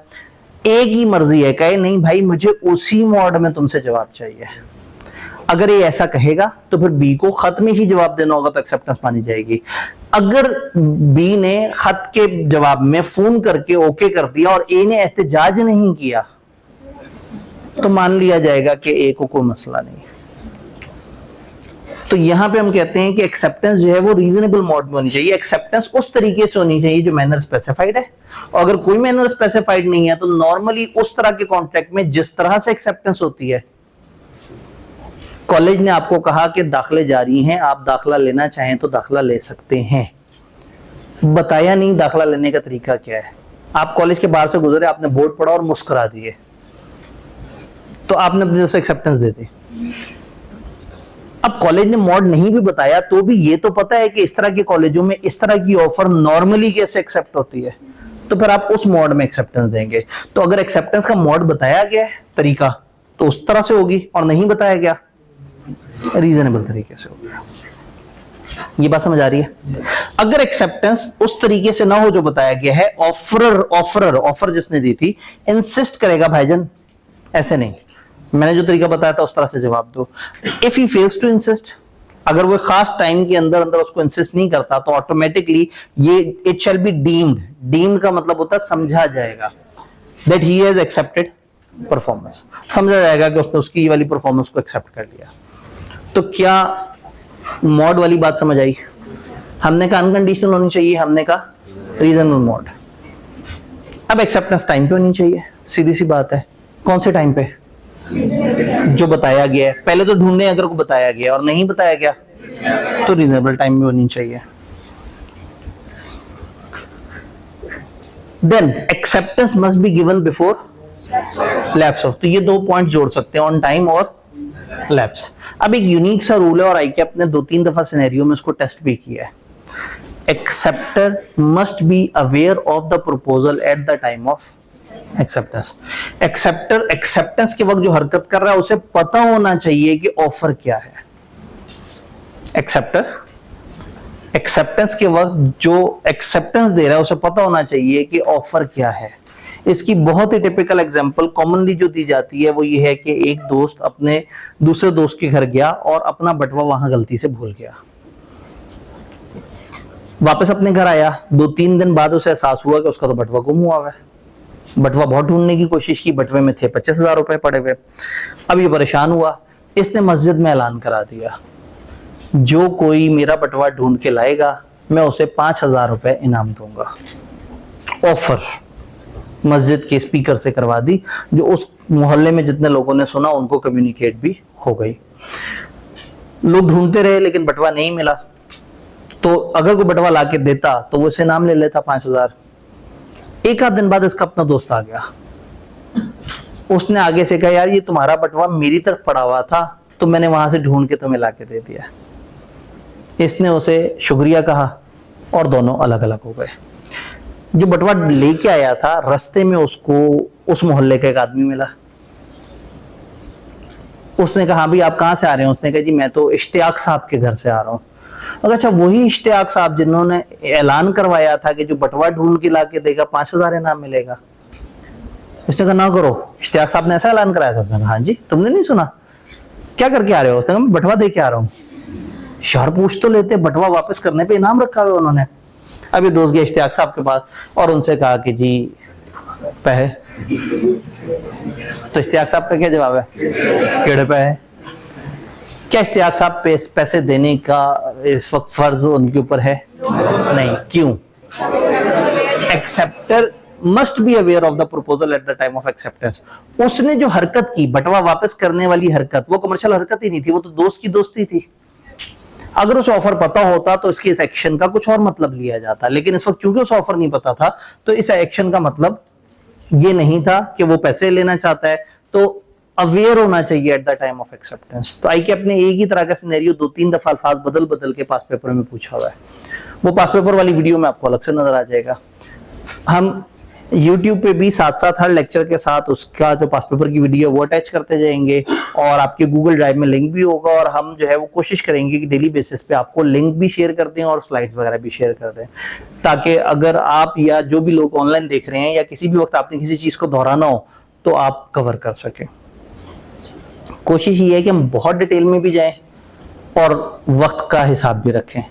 ए की मर्जी है, कहे नहीं भाई मुझे उसी मोड में तुमसे जवाब चाहिए। अगर ये ऐसा कहेगा तो फिर बी को खत में ही जवाब देना होगा, तो एक्सेप्टेंस मानी जाएगी। अगर बी ने खत के जवाब में फोन करके ओके कर दिया और ए ने एहतजाज नहीं किया तो मान लिया जाएगा कि ए को कोई मसला नहीं। तो यहां पे हम कहते हैं कि एक्सेप्टेंस जो है वो रीजनेबल मोड में होनी चाहिए। एक्सेप्टेंस उस तरीके से होनी चाहिए जो मैनर स्पेसिफाइड है, और अगर कोई मैनर स्पेसिफाइड नहीं है तो नॉर्मली उस तरह के कॉन्ट्रैक्ट में जिस तरह से एक्सेप्टेंस होती है, कॉलेज ने आपको कहा कि दाखिले जारी हैं, आप दाखिला लेना चाहें तो दाखिला ले सकते हैं, बताया नहीं दाखिला लेने का तरीका क्या है। आप कॉलेज के बाहर से गुजरे, आपने बोर्ड पढ़ा और मुस्कुरा दिए, तो आपने अपनी तरफ से एक्सेप्टेंस दे दी। अब कॉलेज ने मोड नहीं भी बताया तो भी ये तो पता है कि इस तरह के कॉलेजों में इस तरह की ऑफर नॉर्मली कैसे एक्सेप्ट होती है, तो फिर आप उस मोड में एक्सेप्टेंस देंगे। तो अगर एक्सेप्टेंस का मोड बताया गया है तरीका तो उस तरह से होगी, और नहीं बताया गया रीजनेबल तरीके से होगी। ये बात समझ आ रही है। अगर एक्सेप्टेंस उस तरीके से ना हो जो बताया गया है, ऑफर जिसने दी थी इंसिस्ट करेगा भाईजान ऐसे नहीं, मैंने जो तरीका बताया था उस तरह से जवाब दो। If he fails to insist, अगर वो खास टाइम के अंदर अंदर उसको इंसिस्ट नहीं करता तो ऑटोमेटिकली ये it shall be deemed, deemed का मतलब होता है समझा जाएगा, that he has accepted performance, समझा जाएगा कि उसने उसकी वाली परफॉर्मेंस को एक्सेप्ट कर लिया। तो क्या मोड वाली बात समझ आई? हमने कहा अनकंडीशनल होनी चाहिए, हमने कहा रीजनेबल मोड। अब एक्सेप्टेंस टाइम पे होनी चाहिए, सीधी सी बात है। कौन से टाइम पे? जो बताया गया है। पहले तो ढूंढने अगर को बताया गया और नहीं बताया गया तो रीजनेबल टाइम में होनी चाहिए। Then acceptance must be given before lapse of, तो ये 2 पॉइंट जोड़ सकते हैं, ऑन टाइम और लैप्स। अब एक यूनिक सा रूल है और आईकैप ने 2-3 दफा सिनेरियो में इसको टेस्ट भी किया है। Acceptor must be aware of the proposal at the time of acceptance. Acceptor acceptance के वक्त जो हरकत कर रहा है उसे पता होना चाहिए कि ऑफर क्या है। एक्सेप्टर एक्सेप्टेंस के वक्त जो एक्सेप्टेंस दे रहा है उसे पता होना चाहिए कि ऑफर क्या है। इसकी बहुत ही टिपिकल एग्जांपल कॉमनली जो दी जाती है वो ये है कि एक दोस्त अपने दूसरे दोस्त के घर गया और अपना बटवा वहां गलती से भूल गया, वापस अपने घर आया, 2-3 दिन बाद उसे एहसास हुआ कि उसका तो बटवा गुम हुआ है। बटवा बहुत ढूंढने की कोशिश की, बटवे में थे 25,000 रुपए पड़े हुए। अब ये परेशान हुआ, इसने मस्जिद में ऐलान करा दिया जो कोई मेरा बटवा ढूंढ के लाएगा मैं उसे 5,000 रुपए इनाम दूंगा। ऑफर मस्जिद के स्पीकर से करवा दी, जो उस मोहल्ले में जितने लोगों ने सुना उनको कम्युनिकेट भी हो गई। लोग ढूंढते रहे लेकिन बटवा नहीं मिला, तो अगर कोई बटवा लाके देता तो वो इसे नाम ले लेता 5000। एक आध दिन बाद इसका अपना दोस्त आ गया, उसने आगे से कहा यार ये तुम्हारा बटवा मेरी तरफ पड़ा हुआ था तो मैंने वहां से ढूंढ के तुम्हें लाके दे दिया। इसने उसे शुक्रिया कहा और दोनों अलग अलग हो गए। जो बटवा लेके आया था रास्ते में उसको उस मोहल्ले का एक आदमी मिला। उसने कहा भाई आप कहां से आ रहे हैं? उसने कहा जी मैं तो इश्तियाक साहब के घर से आ रहा हूँ। अगर अच्छा वही इश्तियाक साहब जिन्होंने ऐलान करवाया था कि जो बटवा ढूंढ के लाके देगा 5000 इनाम मिलेगा। उसने कहा ना करो, इश्तियाक साहब ने ऐसा ऐलान कराया था? उसने कहा हाँ जी, तुमने नहीं सुना? क्या करके आ रहे हो? उसने कहा मैं बटवा दे के आ रहा हूँ। शहर पूछ तो लेते, बटवा वापस करने पे इनाम रखा हुआ उन्होंने। अभी दोस्त गए इश्तियाक साहब के पास और उनसे कहा कि जी पैसे। तो इश्तियाक साहब का क्या जवाब है? केड़े पैसे? क्या इश्तियाक साहब पैसे देने का इस वक्त फर्ज उनके ऊपर है? नहीं। क्यों? Acceptor must be aware of the proposal at the time of acceptance. उसने जो हरकत की, बटवा वापस करने वाली हरकत, वो कमर्शियल हरकत ही नहीं थी, वो तो दोस्त की दोस्ती थी। अगर उसे ऑफर पता होता तो इसके इस एक्शन का कुछ और मतलब लिया जाता, लेकिन इस वक्त चूंकि उसे ऑफर नहीं पता था तो इस एक्शन का मतलब ये नहीं था कि वो पैसे लेना चाहता है। तो अवेयर होना चाहिए at the time of acceptance. तो आई के अपने एक ही तरह का सिनेरियो 2-3 दफा अल्फाज बदल बदल के पास पेपर में पूछा हुआ है। वो पास पेपर वाली वीडियो में आपको अलग से नजर आ जाएगा। हम YouTube पे भी साथ साथ हर लेक्चर के साथ उसका जो पास पेपर की वीडियो वो अटैच करते जाएंगे और आपके गूगल ड्राइव में लिंक भी होगा, और हम जो है वो कोशिश करेंगे कि डेली बेसिस पे आपको लिंक भी शेयर कर दें और स्लाइड्स वगैरह भी शेयर कर दें, ताकि अगर आप या जो भी लोग ऑनलाइन देख रहे हैं या किसी भी वक्त आपने किसी चीज को दोहराना हो तो आप कवर कर सकें। कोशिश ये है कि हम बहुत डिटेल में भी जाएं और वक्त का हिसाब भी रखें।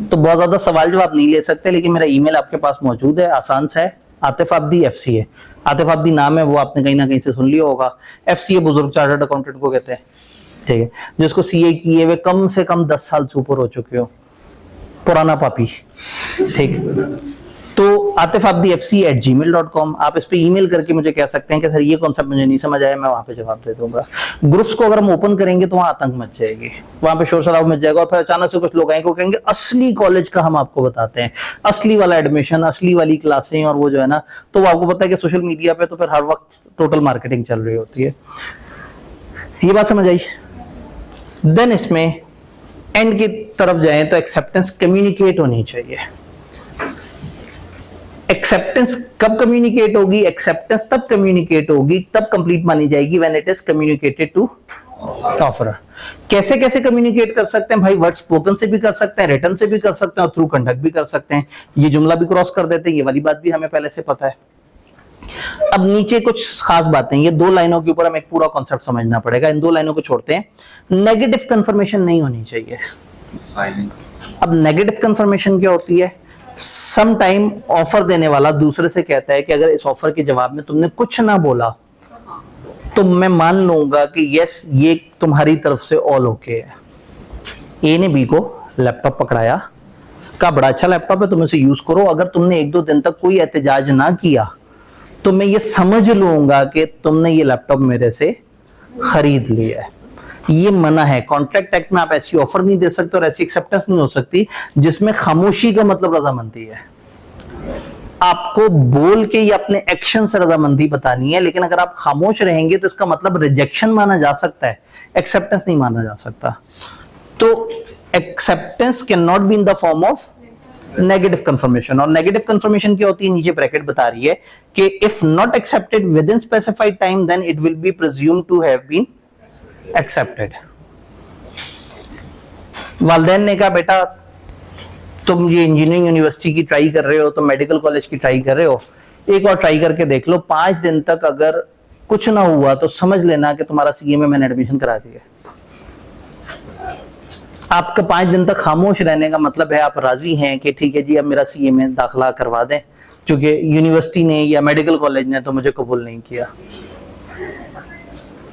तो बहुत ज्यादा सवाल जवाब नहीं ले सकते, लेकिन मेरा ईमेल आपके पास मौजूद है, आसान सा है, Atif Abdi FCA। Atif Abdi नाम है, वो आपने कहीं ना कहीं से सुन लिया होगा। FCA बुजुर्ग चार्टर्ड अकाउंटेंट को कहते हैं, ठीक है, जिसको CA किए हुए कम से कम 10 साल से ऊपर हो चुके हो, पुराना पापी, ठीक। तो आतिफ आब्दी FCA@gmail.com, आप इस पे ईमेल करके मुझे कह सकते हैं कि सर ये कॉन्सेप्ट मुझे नहीं समझ आया, मैं वहां पे जवाब दे दूंगा। ग्रुप्स को अगर हम ओपन करेंगे तो वहां आतंक मच जाएगी, वहां पे शोर शराबा मच जाएगा, और फिर अचानक से कुछ लोग आएंगे कहेंगे असली कॉलेज का हम आपको बताते हैं, असली वाला एडमिशन, असली वाली क्लासें, और वो जो है ना, तो वो आपको पता है कि सोशल मीडिया पे तो फिर हर वक्त टोटल मार्केटिंग चल रही होती है। ये बात समझ आई? देन इसमें एंड की तरफ जाएं तो एक्सेप्टेंस कम्युनिकेट होनी चाहिए। एक्सेप्टेंस कब कम्युनिकेट होगी? एक्सेप्टेंस तब कम्युनिकेट होगी, तब कंप्लीट मानी जाएगी when it is communicated to offeror. कैसे कैसे कम्युनिकेट कर सकते हैं भाई? वर्ड स्पोकन से भी कर सकते हैं, रिटन से भी कर सकते हैं, और थ्रू कंडक्ट भी कर सकते हैं। ये जुमला भी क्रॉस कर देते हैं, ये वाली बात भी हमें पहले से पता है। अब नीचे कुछ खास बातें, ये 2 लाइनों के ऊपर हमें एक पूरा कॉन्सेप्ट समझना पड़ेगा, इन 2 लाइनों को छोड़ते हैं। नेगेटिव कंफर्मेशन नहीं होनी चाहिए। अब नेगेटिव कंफर्मेशन क्या होती है? सम टाइम ऑफर देने वाला दूसरे से कहता है कि अगर इस ऑफर के जवाब में तुमने कुछ ना बोला तो मैं मान लूंगा कि यस ये तुम्हारी तरफ से ऑल ओके है। ए ने बी को लैपटॉप पकड़ाया, का बड़ा अच्छा लैपटॉप है, तुम इसे यूज करो, अगर तुमने 1-2 दिन तक कोई एहतजाज ना किया तो मैं ये समझ लूंगा कि तुमने ये लैपटॉप मेरे से खरीद लिया है। ये मना है। कॉन्ट्रैक्ट एक्ट में आप ऐसी ऑफर नहीं दे सकते और ऐसी एक्सेप्टेंस नहीं हो सकती जिसमें खामोशी का मतलब रजामंदी है। आपको बोल के या अपने एक्शन से रजामंदी बतानी है, लेकिन अगर आप खामोश रहेंगे तो इसका मतलब रिजेक्शन माना जा सकता है, एक्सेप्टेंस नहीं माना जा सकता। तो acceptance can not be in the form of negative confirmation. और नेगेटिव कंफर्मेशन क्या होती है? नीचे ब्रैकेट बता रही है कि if not accepted within specified time then it will be presumed to have been accepted. वालदैन ने कहा बेटा तुम ये इंजीनियरिंग यूनिवर्सिटी की ट्राई कर रहे हो, तो मेडिकल कॉलेज की ट्राई कर रहे हो, एक और ट्राई करके देख लो, 5 दिन तक अगर कुछ ना हुआ तो समझ लेना कि तुम्हारा CA में मैंने एडमिशन करा दिया। आपका 5 दिन तक खामोश रहने का मतलब है आप राजी हैं कि ठीक है जी अब मेरा CA में दाखिला करवा दें, क्योंकि यूनिवर्सिटी ने या मेडिकल कॉलेज ने तो मुझे कबूल नहीं किया।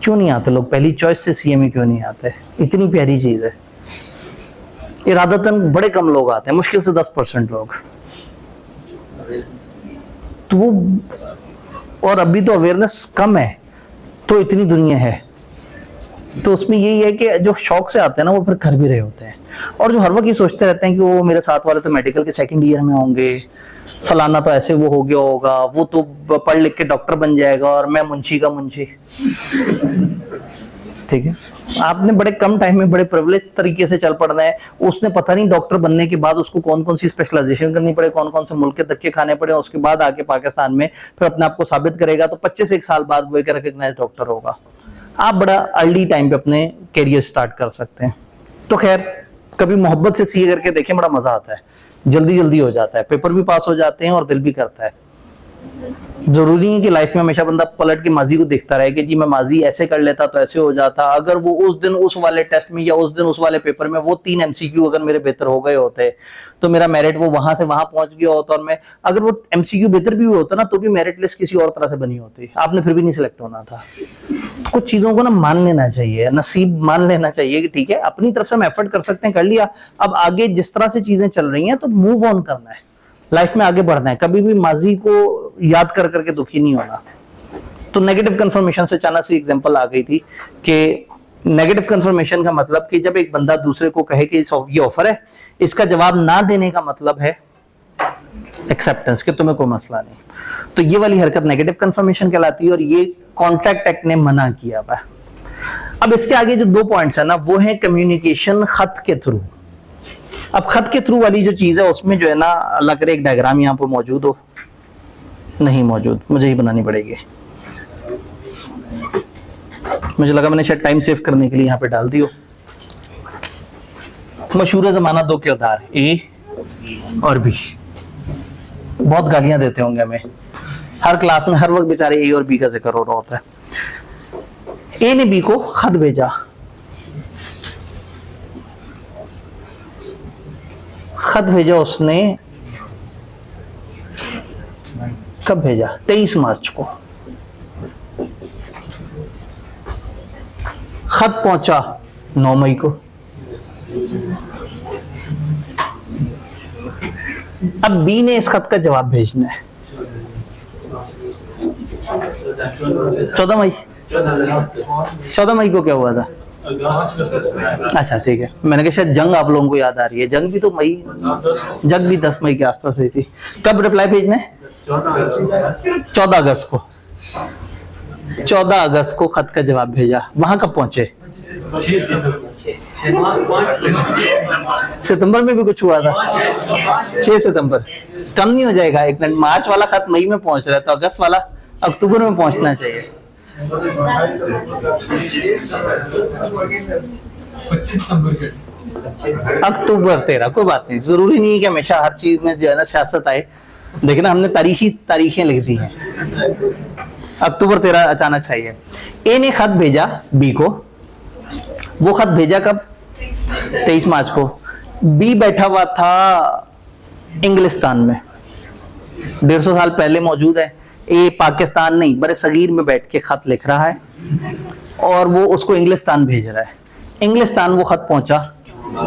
क्यों नहीं आते लोग? पहली चॉइस से CA में क्यों नहीं आते? इतनी प्यारी चीज है। इरादतन बड़े कम लोग आते हैं, मुश्किल से 10% लोग। तो वो और अभी तो अवेयरनेस कम है, तो इतनी दुनिया है। तो उसमें यही है कि जो शौक से आते हैं ना वो फिर कर भी रहे होते हैं, और जो हर वक्त ये सोचते रहते हैं कि वो मेरे साथ वाले तो मेडिकल के सेकंड ईयर में होंगे, फलाना तो ऐसे वो हो गया होगा, वो तो पढ़ लिख के डॉक्टर बन जाएगा और मैं मुंशी का मुंशी। ठीक है, आपने बड़े कम टाइम में बड़े प्रिविलेज तरीके से चल पड़ना है। उसने पता नहीं डॉक्टर बनने के बाद उसको कौन कौन सी स्पेशलाइजेशन करनी पड़े, कौन कौन से मुल्क के धक्के खाने पड़े, उसके बाद आके पाकिस्तान में फिर अपने आप को साबित करेगा, तो 25 साल बाद वो एक रिकग्नाइज डॉक्टर होगा। आप बड़ा अर्ली टाइम पे अपने कैरियर स्टार्ट कर सकते हैं। तो खैर, कभी मोहब्बत से सीए करके देखें, बड़ा मजा आता है, जल्दी जल्दी हो जाता है, पेपर भी पास हो जाते हैं और दिल भी करता है। जरूरी है कि लाइफ में हमेशा बंदा पलट के माजी को देखता रहे कि जी मैं माजी ऐसे कर लेता तो ऐसे हो जाता। अगर वो उस दिन उस वाले टेस्ट में या उस दिन उस वाले पेपर में वो 3 एमसीक्यू अगर मेरे बेहतर हो गए होते तो मेरा मेरिट वो वहां से वहां पहुंच गया होता, और मैं अगर वो एमसीक्यू बेहतर भी हुआ होता ना तो भी मेरिट लिस्ट किसी और तरह से बनी होती, आपने फिर भी नहीं सिलेक्ट होना था। तो कुछ चीजों को ना मान लेना चाहिए, नसीब मान लेना चाहिए कि ठीक है अपनी तरफ से हम एफर्ट कर सकते हैं, कर लिया, अब आगे जिस तरह से चीजें चल रही हैं तो मूव ऑन करना है, लाइफ में आगे बढ़ना है, कभी भी माजी को याद कर करके दुखी नहीं होना। तो नेगेटिव कंफर्मेशन से अचानक से एग्जांपल आ गई थी कि नेगेटिव कंफर्मेशन का मतलब कि जब एक बंदा दूसरे को कहे कि ये ऑफर है, इसका जवाब ना देने का मतलब है एक्सेप्टेंस कि तुम्हें कोई मसला नहीं। तो ये वाली हरकत नेगेटिव कंफर्मेशन कहलाती है और ये कॉन्ट्रैक्ट एक्ट ने मना किया हुआ है। अब इसके आगे जो 2 पॉइंट्स है ना वो है कम्युनिकेशन खत के थ्रू। अब खत के थ्रू वाली जो चीज है उसमें जो है ना, अल्लाह करे एक डायग्राम यहाँ पर मौजूद हो, नहीं मौजूद, मुझे ही बनानी पड़ेगी। मुझे लगा मैंने शायद टाइम सेव करने के लिए यहाँ पे डाल दी हो। मशहूर जमाना 2 किरदार ए और बी, बहुत गालियां देते होंगे हमें, हर क्लास में हर वक्त बेचारे ए और बी का जिक्र हो रहा होता है। ए ने बी को खत भेजा, खत भेजा उसने कब भेजा? 23 मार्च को। खत पहुंचा 9 मई को। अब बी ने इस खत का जवाब भेजना है 14 मई। 14 मई को क्या हुआ था? अच्छा ठीक है, मैंने कहा शायद जंग आप लोगों को याद आ रही है, जंग भी तो मई, जंग भी 10 मई के आसपास हुई थी। कब रिप्लाई भेजना है? 14 अगस्त को। 14 अगस्त को खत का जवाब भेजा। वहां कब पहुंचे? सितंबर में भी कुछ हुआ था, 6 सितंबर। कम नहीं हो जाएगा? एक मिनट, मार्च वाला खत मई में पहुंच रहा है तो अगस्त वाला अक्टूबर में पहुंचना चाहिए। 25 अक्टूबर 13, कोई बात नहीं, जरूरी नहीं है कि हमेशा हर चीज में जो है ना सियासत आए, लेकिन हमने तारीखें लिख दी हैं। अक्टूबर 13 अचानक सही है। ए ने खत भेजा बी को, वो खत भेजा कब? 23 मार्च को। बी बैठा हुआ था इंग्लिस्तान में, 150 साल पहले मौजूद है। ए पाकिस्तान नहीं बड़े सगीर में बैठ के खत लिख रहा है और वो उसको इंग्लिस्तान भेज रहा है। इंग्लिस्तान वो खत पहुंचा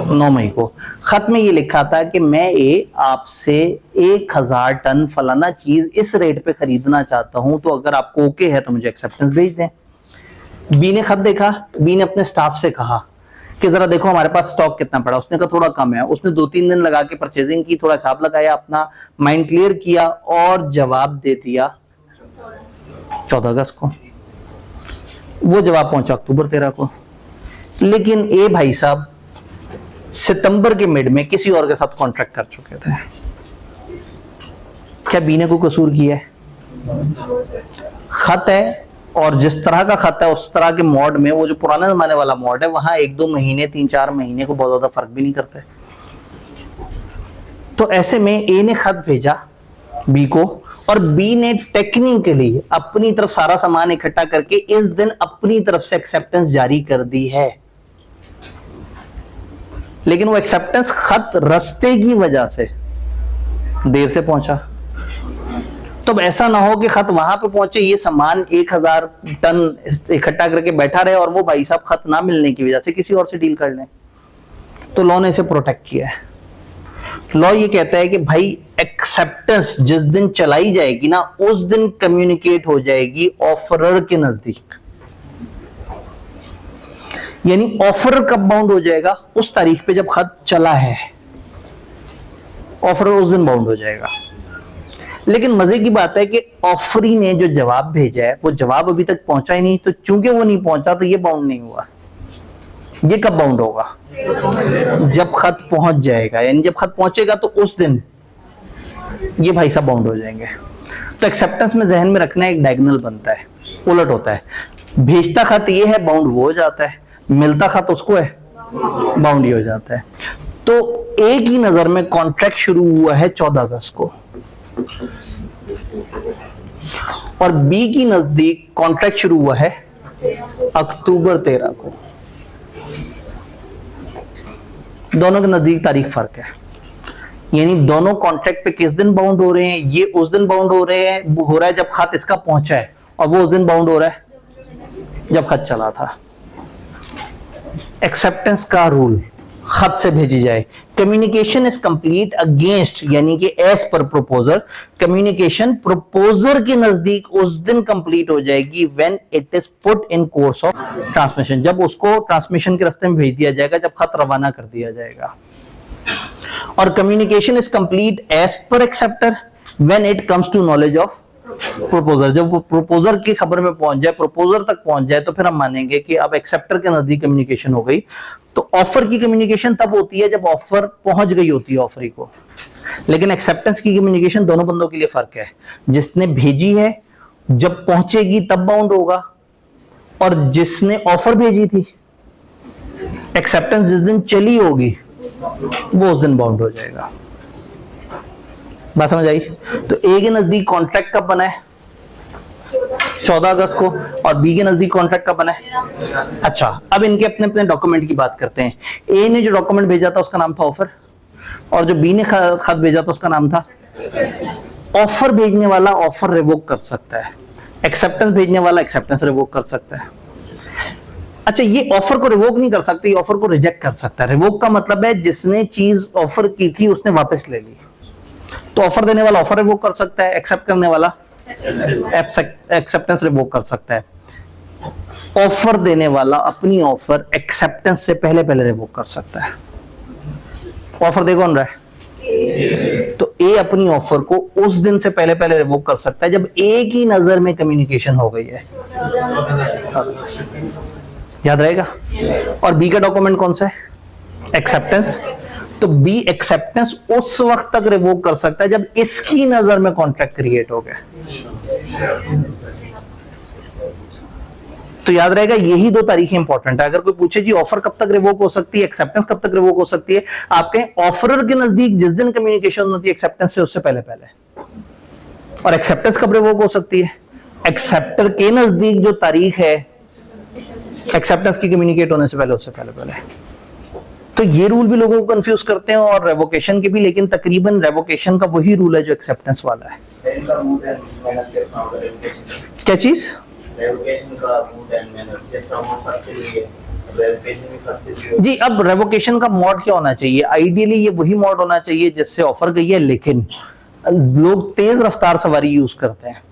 9 मई को। खत में ये लिखा था कि मैं ए आपसे 1000 टन फलाना चीज इस रेट पे खरीदना चाहता हूं, तो अगर आपको ओके है तो मुझे एक्सेप्टेंस भेज दें। बी ने खत देखा, बी ने अपने स्टाफ से कहा कि जरा देखो हमारे पास स्टॉक कितना पड़ा। उसने कहा थोड़ा कम है। उसने 2-3 दिन लगा के परचेजिंग की, थोड़ा हिसाब लगाया, अपना माइंड क्लियर किया और जवाब दे दिया 14 अगस्त को। वो जवाब पहुंचा अक्टूबर 13 को। लेकिन ए भाई साहब सितंबर के मिड में किसी और के साथ कॉन्ट्रैक्ट कर चुके थे। क्या बी ने कोई कसूर किया है? खत है और जिस तरह का खत है उस तरह के मोड में, वो जो पुराने जमाने वाला मोड है, वहां 1-2 महीने 3-4 महीने को बहुत ज्यादा फर्क भी नहीं करते। तो ऐसे में ए ने खत भेजा बी को और बी ने टेक्निकली अपनी तरफ सारा सामान इकट्ठा करके इस दिन अपनी तरफ से एक्सेप्टेंस जारी कर दी है। लेकिन वो एक्सेप्टेंस खत रास्ते की वजह से देर से पहुंचा। तो अब ऐसा ना हो कि खत वहां पे पहुंचे, ये सामान 1000 टन इकट्ठा करके बैठा रहे और वो भाई साहब खत ना मिलने की वजह से किसी और से डील कर लें। तो लॉ ने इसे प्रोटेक्ट किया है। लॉ ये कहता है कि भाई एक्सेप्टेंस जिस दिन चलाई जाएगी ना, उस दिन कम्युनिकेट हो जाएगी ऑफरर के नजदीक। यानी ऑफर कब बाउंड हो जाएगा? उस तारीख पे जब खत चला है, ऑफर उस दिन बाउंड हो जाएगा। लेकिन मजे की बात है कि ऑफरी ने जो जवाब भेजा है वो जवाब अभी तक पहुंचा ही नहीं, तो चूंकि वो नहीं पहुंचा तो ये बाउंड नहीं हुआ। ये कब बाउंड होगा? जब खत पहुंच जाएगा, यानी जब खत पहुंचेगा तो उस दिन ये भाई साहब बाउंड हो जाएंगे। तो एक्सेप्टेंस में जहन में रखना एक डायगोनल बनता है, उलट होता है। भेजता खत ये है, बाउंड वो हो जाता है। मिलता खत उसको है, बाउंड ही हो जाता है। तो ए की नजर में कॉन्ट्रैक्ट शुरू हुआ है 14 अगस्त को, और बी की नजदीक कॉन्ट्रैक्ट शुरू हुआ है अक्टूबर 13 को। दोनों के नजदीक तारीख फर्क है, यानी दोनों कॉन्ट्रैक्ट पे किस दिन बाउंड हो रहे हैं? ये उस दिन बाउंड हो रहा है जब खत इसका पहुंचा है, और वो उस दिन बाउंड हो रहा है जब खत चला था। एक्सेप्टेंस का रूल, खत से भेजी जाए। कम्युनिकेशन इज कंप्लीट अगेंस्ट, यानी कि as per proposer, communication proposer के नजदीक उस दिन कंप्लीट हो जाएगी when it is put in course of transmission, जब उसको ट्रांसमिशन के रास्ते में भेज दिया जाएगा, जब खत रवाना कर दिया जाएगा। और communication is complete as per acceptor when it comes to knowledge of proposer, जब वो प्रपोजर की खबर में पहुंच जाए, प्रपोजर तक पहुंच जाए, तो फिर हम मानेंगे कि अब एक्सेप्टर के नजदीक कम्युनिकेशन हो गई। तो ऑफर की कम्युनिकेशन तब होती है जब ऑफर पहुंच गई होती है ऑफरी को। लेकिन एक्सेप्टेंस की कम्युनिकेशन दोनों बंदों के लिए फर्क है। जिसने भेजी है जब पहुंचेगी तब बाउंड होगा, और जिसने ऑफर भेजी थी, एक्सेप्टेंस जिस दिन चली होगी वो उस दिन बाउंड हो जाएगा। बात समझ आई? तो ए के नजदीक कॉन्ट्रैक्ट कब बना है? 14 अगस्त को, और बी के नजदीक कॉन्ट्रैक्ट कब बना है? अच्छा, अब इनके अपने अपने डॉक्यूमेंट की बात करते हैं। ए ने जो डॉक्यूमेंट भेजा था उसका नाम था ऑफर, और जो बी ने खत भेजा था उसका नाम था। ऑफर भेजने वाला ऑफर रिवोक कर सकता है, एक्सेप्टेंस भेजने वाला एक्सेप्टेंस रिवोक कर सकता है। अच्छा, ये ऑफर को रिवोक नहीं कर सकते, ऑफर को रिजेक्ट कर सकता है। रिवोक का मतलब है जिसने चीज ऑफर की थी उसने वापस ले ली। तो ऑफर देने वाला ऑफर रिवोक कर सकता है, एक्सेप्ट करने वाला एक्सेप्टेंस रिवोक कर सकता है। ऑफर देने वाला अपनी ऑफर एक्सेप्टेंस से पहले पहले रिवोक कर सकता है। ऑफर दे कौन रहा है? तो ए अपनी ऑफर को उस दिन से पहले पहले रिवोक कर सकता है जब ए की नजर में कम्युनिकेशन हो गई है। याद रहेगा? और बी का डॉक्यूमेंट कौन सा है? एक्सेप्टेंस। तो बी एक्सेप्टेंस उस वक्त तक रिवोक कर सकता है जब इसकी नजर में कॉन्ट्रैक्ट क्रिएट हो गया। तो याद रहेगा, यही दो तारीखें इंपॉर्टेंट है। अगर कोई पूछे जी ऑफर कब तक रिवोक हो सकती है, एक्सेप्टेंस कब तक रिवोक हो सकती है, आप कहें ऑफरर के नजदीक जिस दिन कम्युनिकेशन होती है एक्सेप्टेंस से उससे पहले पहले। और एक्सेप्टेंस कब रिवोक हो सकती है? एक्सेप्टर के नजदीक जो तारीख है एक्सेप्टेंस की कम्युनिकेट होने से पहले, उससे पहले पहले। तो ये रूल भी लोगों को कंफ्यूज करते हैं, और रेवोकेशन के भी, लेकिन तकरीबन रेवोकेशन का वही रूल है जो एक्सेप्टेंस वाला है। क्या चीज? जी, अब रेवोकेशन का मोड क्या होना चाहिए? आइडियली ये वही मोड होना चाहिए जिससे ऑफर गई है, लेकिन लोग तेज रफ्तार सवारी यूज करते हैं।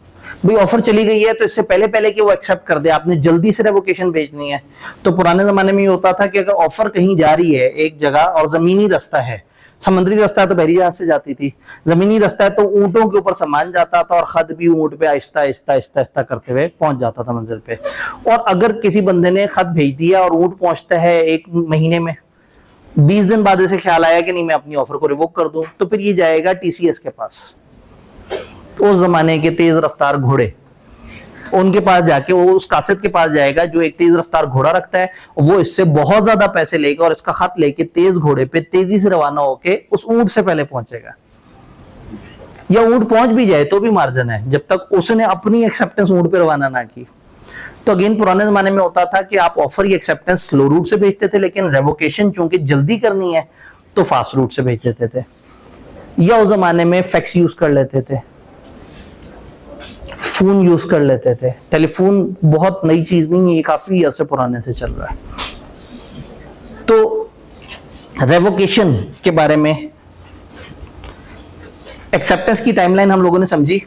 भाई ऑफर चली गई है तो इससे पहले पहले कि वो एक्सेप्ट कर दे, आपने जल्दी से रेवोकेशन भेजनी है। तो पुराने जमाने में ये होता था कि अगर ऑफर कहीं जा रही है एक जगह और जमीनी रास्ता है, समुद्री रास्ता है तो बहरी जहाज से जाती थी, जमीनी रास्ता है तो ऊंटों के ऊपर सामान जाता था, और खत भी ऊंट पे आहिस्ता आहिस्ता आहिस्ता आहिस्ता करते हुए पहुंच जाता था मंजिल पे। और अगर किसी बंदे ने खत भेज दिया और ऊंट पहुंचता है 1 महीने में, 20 दिन बाद ऐसे ख्याल आया कि नहीं मैं अपनी ऑफर को रिवोक कर दूं, तो फिर ये जाएगा टीसीएस के पास। उस जमाने के तेज रफ्तार घोड़े, उनके पास जाके वो उस कासिद के पास जाएगा जो एक तेज रफ्तार घोड़ा रखता है, वो इससे बहुत ज्यादा पैसे लेगा और इसका खत लेके तेज घोड़े पे तेजी से रवाना होके उस ऊंट से पहले पहुंचेगा। या ऊंट पहुंच भी जाए तो भी मार्जिन है जब तक उसने अपनी एक्सेप्टेंस ऊंट पे रवाना ना की। तो अगेन पुराने जमाने में होता था कि आप ऑफर या एक्सेप्टेंस स्लो रूट से भेजते थे, लेकिन रेवोकेशन चूंकि जल्दी करनी है तो फास्ट रूट से भेज देते थे, या उस जमाने में फैक्स यूज कर लेते थे, फोन यूज कर लेते थे। टेलीफोन बहुत नई चीज नहीं है, ये काफी अर्से पुराने से चल रहा है। तो रेवोकेशन के बारे में एक्सेप्टेंस की टाइमलाइन हम लोगों ने समझी।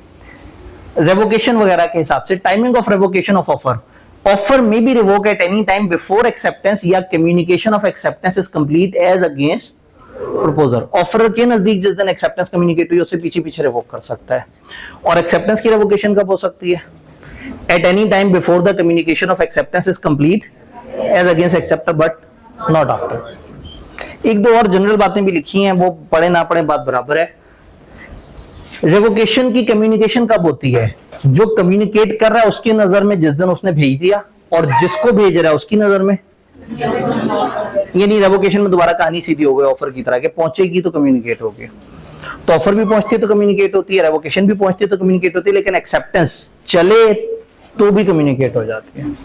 रेवोकेशन वगैरह के हिसाब से timing of revocation of offer, offer में be revoke at any time before acceptance या communication of acceptance is complete as against proposer. Offer के नजदीक जिस दिन एक्सेप्टेंस कम्युनिकेट हुई उससे पीछे पीछे रिवोक कर सकता है। और एक्सेप्टेंस की रेवोकेशन कब हो सकती है? At any time before the communication of acceptance is complete as against acceptor but not after. एक दो और जनरल बातें भी लिखी हैं, वो पढ़े ना पढ़े बात बराबर है। रेवोकेशन की कम्युनिकेशन कब होती है? जो कम्युनिकेट कर रहा है उसकी नजर में जिस दिन उसने भेज दिया, और जिसको भेज रहा है उसकी नजर में। ये नहीं रेवोकेशन में दोबारा कहानी सीधी हो गई ऑफर की तरह के, पहुंचेगी तो कम्युनिकेट होगी। तो ऑफर भी पहुंचती है तो कम्युनिकेट होती है, रेवोकेशन भी पहुंचती है तो कम्युनिकेट होती है, लेकिन एक्सेप्टेंस चले तो भी कम्युनिकेट हो जाती है।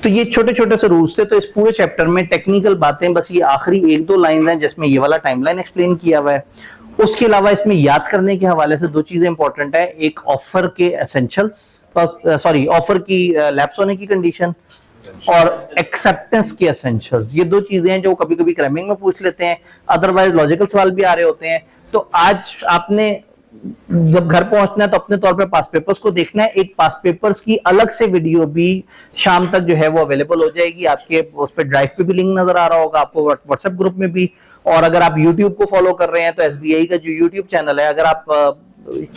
तो ये छोटे छोटे से रूल्स थे। तो इस पूरे चैप्टर में टेक्निकल बातें बस ये आखिरी एक दो लाइन है जिसमें ये वाला टाइमलाइन एक्सप्लेन किया हुआ है। उसके अलावा इसमें याद करने के हवाले से दो चीजें इंपॉर्टेंट है, एक ऑफर के एसेंशियल्स, सॉरी ऑफर की लैप्स होने की कंडीशन, और एक्सेप्टेंस के एसेंशियल्स। ये दो चीजें हैं जो कभी कभी क्रैमिंग में पूछ लेते हैं, अदरवाइज लॉजिकल सवाल भी आ रहे होते हैं। तो आज आपने जब घर पहुंचना है तो अपने तौर पे पास पेपर्स को देखना है। एक पास पेपर्स की अलग से वीडियो भी शाम तक जो है वो अवेलेबल हो जाएगी आपके, उस पर ड्राइव पे भी लिंक नजर आ रहा होगा आपको, व्हाट्सएप ग्रुप में भी। और अगर आप यूट्यूब को फॉलो कर रहे हैं तो एसबीआई का जो यूट्यूब चैनल है, अगर आप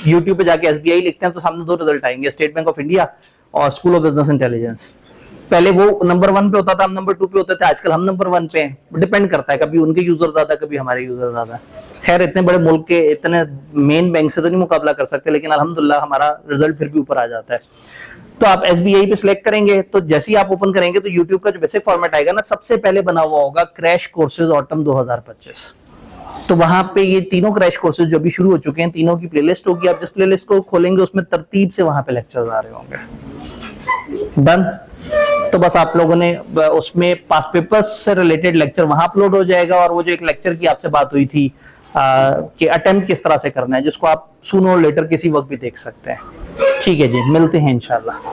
यूट्यूब पे जाके एसबीआई लिखते हैं तो सामने दो रिजल्ट आएंगे, स्टेट बैंक ऑफ इंडिया और स्कूल ऑफ बिजनेस इंटेलिजेंस। पहले वो नंबर 1 पे होता था, हम नंबर 2 पे होते थे, आजकल हम नंबर 1 पे हैं। डिपेंड करता है, कभी उनके यूजर ज्यादा, कभी हमारे यूजर ज्यादा। खैर इतने बड़े मुल्क के इतने मेन बैंक से तो नहीं मुकाबला कर सकते, लेकिन अल्हम्दुलिल्लाह हमारा रिजल्ट फिर भी ऊपर आ जाता है। तो आप एसबीआई पे सिलेक्ट करेंगे तो जैसे ही आप ओपन करेंगे तो यूट्यूब का जो बेसिक फॉर्मेट आएगा ना, सबसे पहले बना हुआ होगा क्रैश कोर्सेज ऑटम 2025। तो वहां पे ये तीनों क्रैश कोर्सेज जो भी शुरू हो चुके हैं, तीनों की प्लेलिस्ट होगी। आप जिस प्लेलिस्ट को खोलेंगे उसमें तरतीब से वहां पे लेक्चर्स आ रहे होंगे। डन। तो बस आप लोगों ने उसमें पास पेपर्स से रिलेटेड लेक्चर वहां अपलोड हो जाएगा, और वो जो एक लेक्चर की आपसे बात हुई थी कि अटेम्प्ट किस तरह से करना है, जिसको आप सूनर और लेटर किसी वक्त भी देख सकते हैं। ठीक है जी, मिलते हैं इंशाल्लाह।